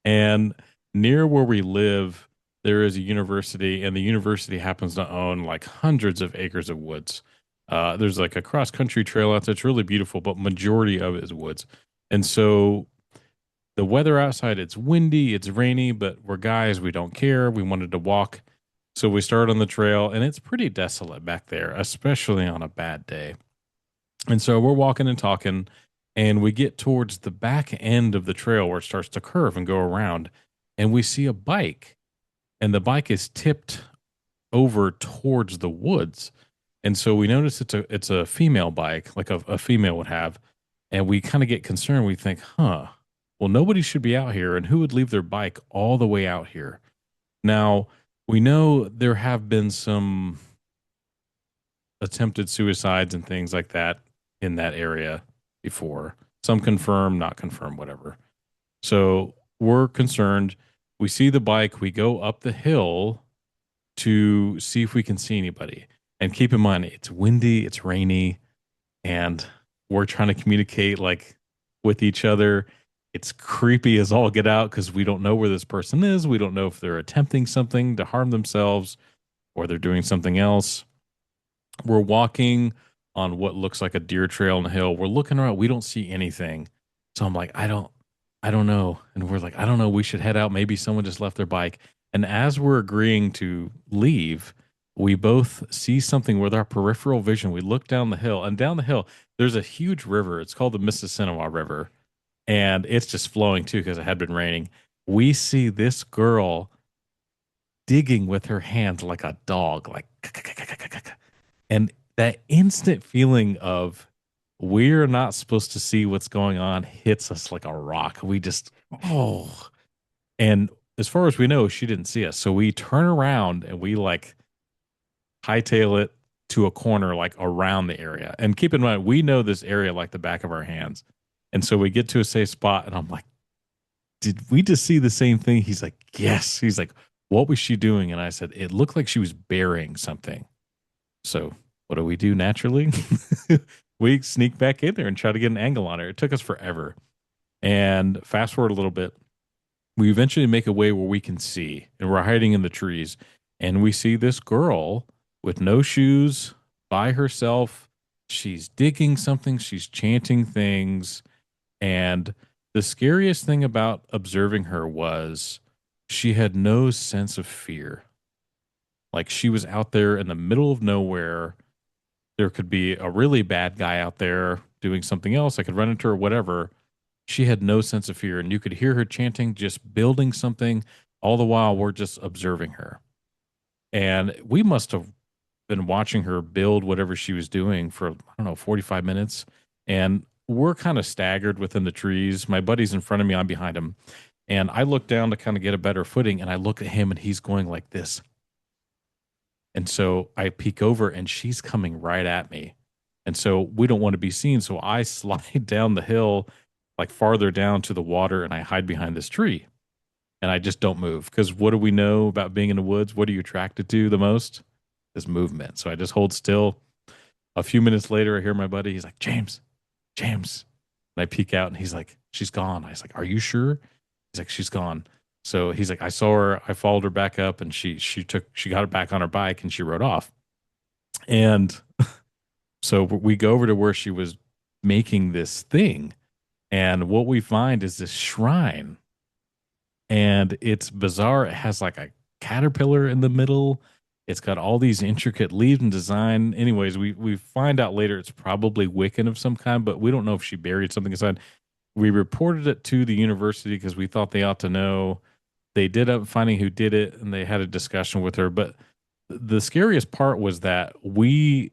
And near where we live, there is a university, and the university happens to own like hundreds of acres of woods. There's like a cross country trail out there. It's really beautiful, but majority of it is woods. And so The weather outside, it's windy, it's rainy, but we're guys, we don't care. We wanted to walk. So we start on the trail, and it's pretty desolate back there, especially on a bad day. And so we're walking and talking, and we get towards the back end of the trail where it starts to curve and go around, and we see a bike, and the bike is tipped over towards the woods. And so we notice it's a female bike, like a female would have, and we kind of get concerned. We think, huh, well, nobody should be out here, and who would leave their bike all the way out here? Now, we know there have been some attempted suicides and things like that in that area before. Some confirmed, not confirmed, whatever. So we're concerned. We see the bike. We go up the hill to see if we can see anybody. And keep in mind, it's windy, it's rainy, and we're trying to communicate like with each other. It's creepy as all get out because we don't know where this person is. We don't know if they're attempting something to harm themselves or they're doing something else. We're walking on what looks like a deer trail on the hill. We're looking around. We don't see anything. So I'm like, I don't know. And we're like, I don't know. We should head out. Maybe someone just left their bike. And as we're agreeing to leave, we both see something with our peripheral vision. We look down the hill, and down the hill, there's a huge river. It's called the Mississippi River, and it's just flowing too because it had been raining. We see this girl digging with her hands like a dog, like, and that instant feeling of we're not supposed to see what's going on hits us like a rock. We just, oh, and as far as we know, she didn't see us. So we turn around and we like hightail it to a corner, like around the area. And keep in mind, we know this area like the back of our hands. And so we get to a safe spot, and I'm like, did we just see the same thing? He's like, yes. He's like, what was she doing? And I said, it looked like she was burying something. So what do we do naturally? We sneak back in there and try to get an angle on her. It took us forever. And fast forward a little bit, we eventually make a way where we can see, and we're hiding in the trees. And we see this girl with no shoes by herself. She's digging something, she's chanting things. And the scariest thing about observing her was she had no sense of fear. Like she was out there in the middle of nowhere. There could be a really bad guy out there doing something else. I could run into her, whatever. She had no sense of fear. And you could hear her chanting, just building something. All the while, we're just observing her. And we must have been watching her build whatever she was doing for, I don't know, 45 minutes. And we're kind of staggered within the trees. My buddy's in front of me, I'm behind him. And I look down to kind of get a better footing. And I look at him and he's going like this. And so I peek over and she's coming right at me. And so we don't want to be seen. So I slide down the hill, like farther down to the water, and I hide behind this tree. And I just don't move. Because what do we know about being in the woods? What are you attracted to the most? Is movement. So I just hold still. A few minutes later, I hear my buddy. He's like, James, James. And I peek out and he's like, she's gone. I was like, are you sure? He's like, she's gone. So he's like, I saw her, I followed her back up, and she got her back on her bike and she rode off. And so we go over to where she was making this thing. And what we find is this shrine. And it's bizarre. It has like a caterpillar in the middle. It's got all these intricate leaves and design. Anyways, we find out later it's probably Wiccan of some kind, but we don't know if she buried something inside. We reported it to the university because we thought they ought to know. They did up finding who did it, and they had a discussion with her. But the scariest part was that we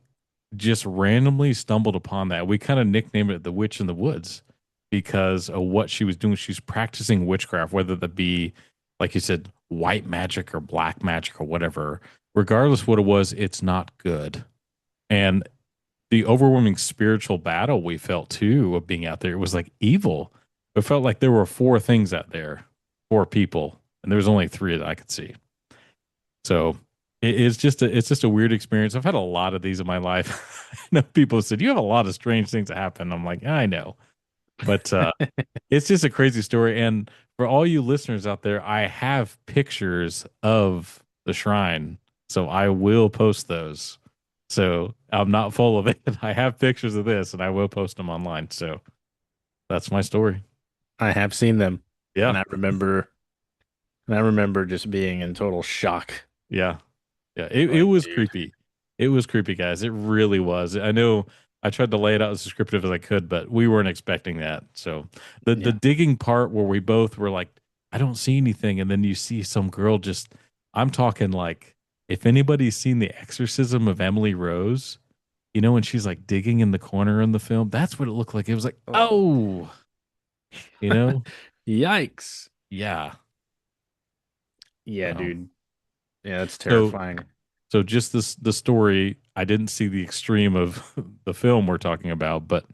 just randomly stumbled upon that. We kind of nicknamed it the Witch in the Woods because of what she was doing. She's practicing witchcraft, whether that be, like you said, white magic or black magic or whatever. Regardless what it was, it's not good. And the overwhelming spiritual battle we felt too of being out there, it was like evil. It felt like there were four things out there, four people, and there was only three that I could see. So it's just a weird experience. I've had a lot of these in my life. I know people said you have a lot of strange things that happen. I'm like, I know, but it's just a crazy story. And for all you listeners out there, I have pictures of the shrine, so I will post those. So I'm not full of it. I have pictures of this, and I will post them online. So that's my story. I have seen them. And Yeah. I remember just being in total shock. Yeah. Yeah. It Like, was dude, creepy. It was creepy, guys. It really was. I know I tried to lay it out as descriptive as I could, but we weren't expecting that. So the yeah. digging part where we both were like, I don't see anything, and then you see some girl just I'm talking like if anybody's seen the exorcism of Emily Rose, when she's like digging in the corner in the film, that's what it looked like. It was like, Oh, oh, you know? yikes. Yeah. Yeah, So dude. Yeah, that's so terrifying. so just the story, I didn't see the extreme of the film we're talking about, but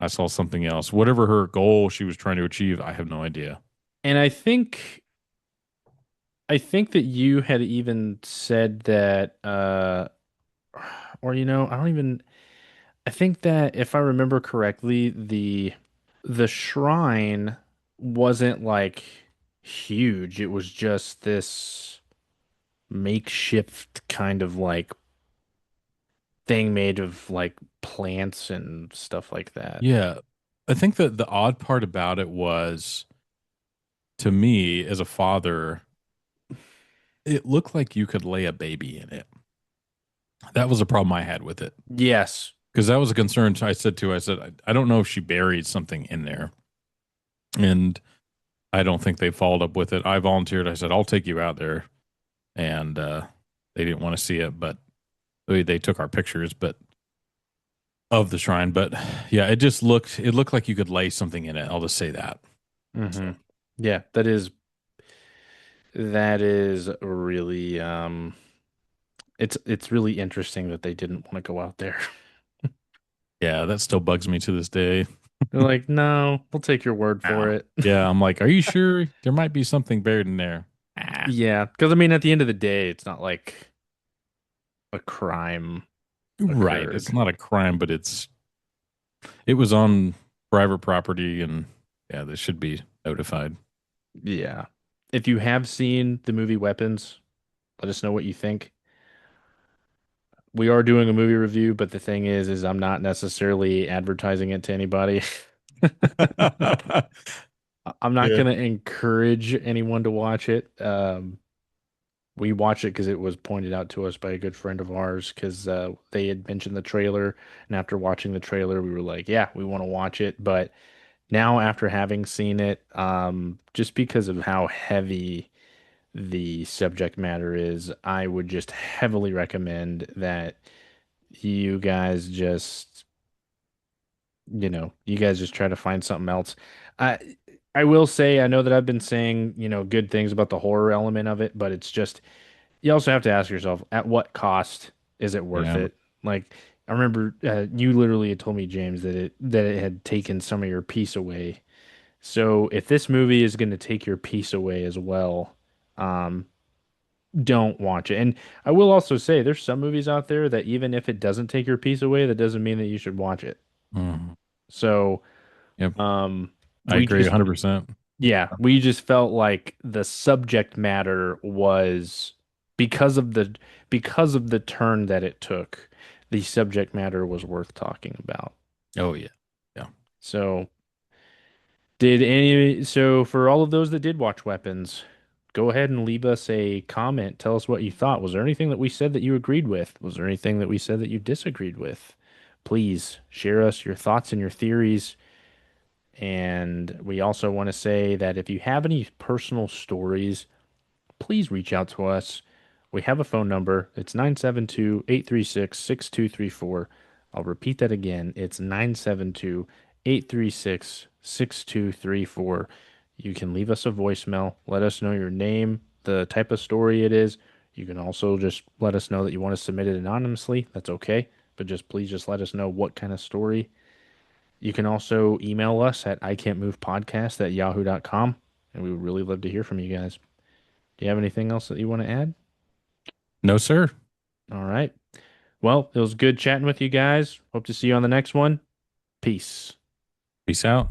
I saw something else. Whatever her goal she was trying to achieve, I have no idea. And I think that you had even said that or I don't even I think that if I remember correctly, the shrine wasn't like huge. It was just this makeshift kind of like thing made of like plants and stuff like that. Yeah. I think that the odd part about it was to me as a father, it looked like you could lay a baby in it. That was a problem I had with it. Yes. Because that was a concern. I said, I don't know if she buried something in there. And I don't think they followed up with it. I volunteered. I said, I'll take you out there. And they didn't want to see it, but they took our pictures, but of the shrine. But yeah, it looked like you could lay something in it. I'll just say that. Hmm. So Yeah, that is really it's really interesting that they didn't want to go out there. yeah, that still bugs me to this day. They're like, "No, we'll take your word for Yeah. it." Yeah, I'm like, are you sure there might be something buried in there? Ah. Yeah, because I mean, at the end of the day, it's not like a crime Right. It's occurred. not a crime, but it was on private property and yeah, they should be notified. Yeah. If you have seen the movie Weapons, let us know what you think. We are doing a movie review, but the thing is I'm not necessarily advertising it to anybody. I'm not Yeah. going to encourage anyone to watch it. We watched it because it was pointed out to us by a good friend of ours because they had mentioned the trailer. And after watching the trailer, we were like, yeah, we want to watch it. But now, after having seen it, just because of how heavy the subject matter is, I would just heavily recommend that you guys just, you guys just try to find something else. I I will say, I know that I've been saying, good things about the horror element of it, but it's just you also have to ask yourself, at what cost is it worth Yeah. it? Like, I remember you literally had told me, James, that it had taken some of your peace away. So if this movie is going to take your peace away as well, um, don't watch it. And I will also say there's some movies out there that even if it doesn't take your peace away, that doesn't mean that you should watch it. Mhm. So, Yep. um, I we agree just 100%. yeah, we just felt like the subject matter was because of the because of the turn that it took, the subject matter was worth talking about. Oh yeah. Yeah. So, so for all of those that did watch Weapons, go ahead and leave us a comment. Tell us what you thought. Was there anything that we said that you agreed with? Was there anything that we said that you disagreed with? Please share us your thoughts and your theories. And we also want to say that if you have any personal stories, please reach out to us. We have a phone number. It's 972-836-6234. I'll repeat that again. It's 972-836-6234. You can leave us a voicemail. Let us know your name, the type of story it is. You can also just let us know that you want to submit it anonymously. That's okay. But please just let us know what kind of story. You can also email us at ican'tmovepodcast@yahoo.com. And we would really love to hear from you guys. Do you have anything else that you want to add? No, sir. All right. Well, it was good chatting with you guys. Hope to see you on the next one. Peace. Peace out.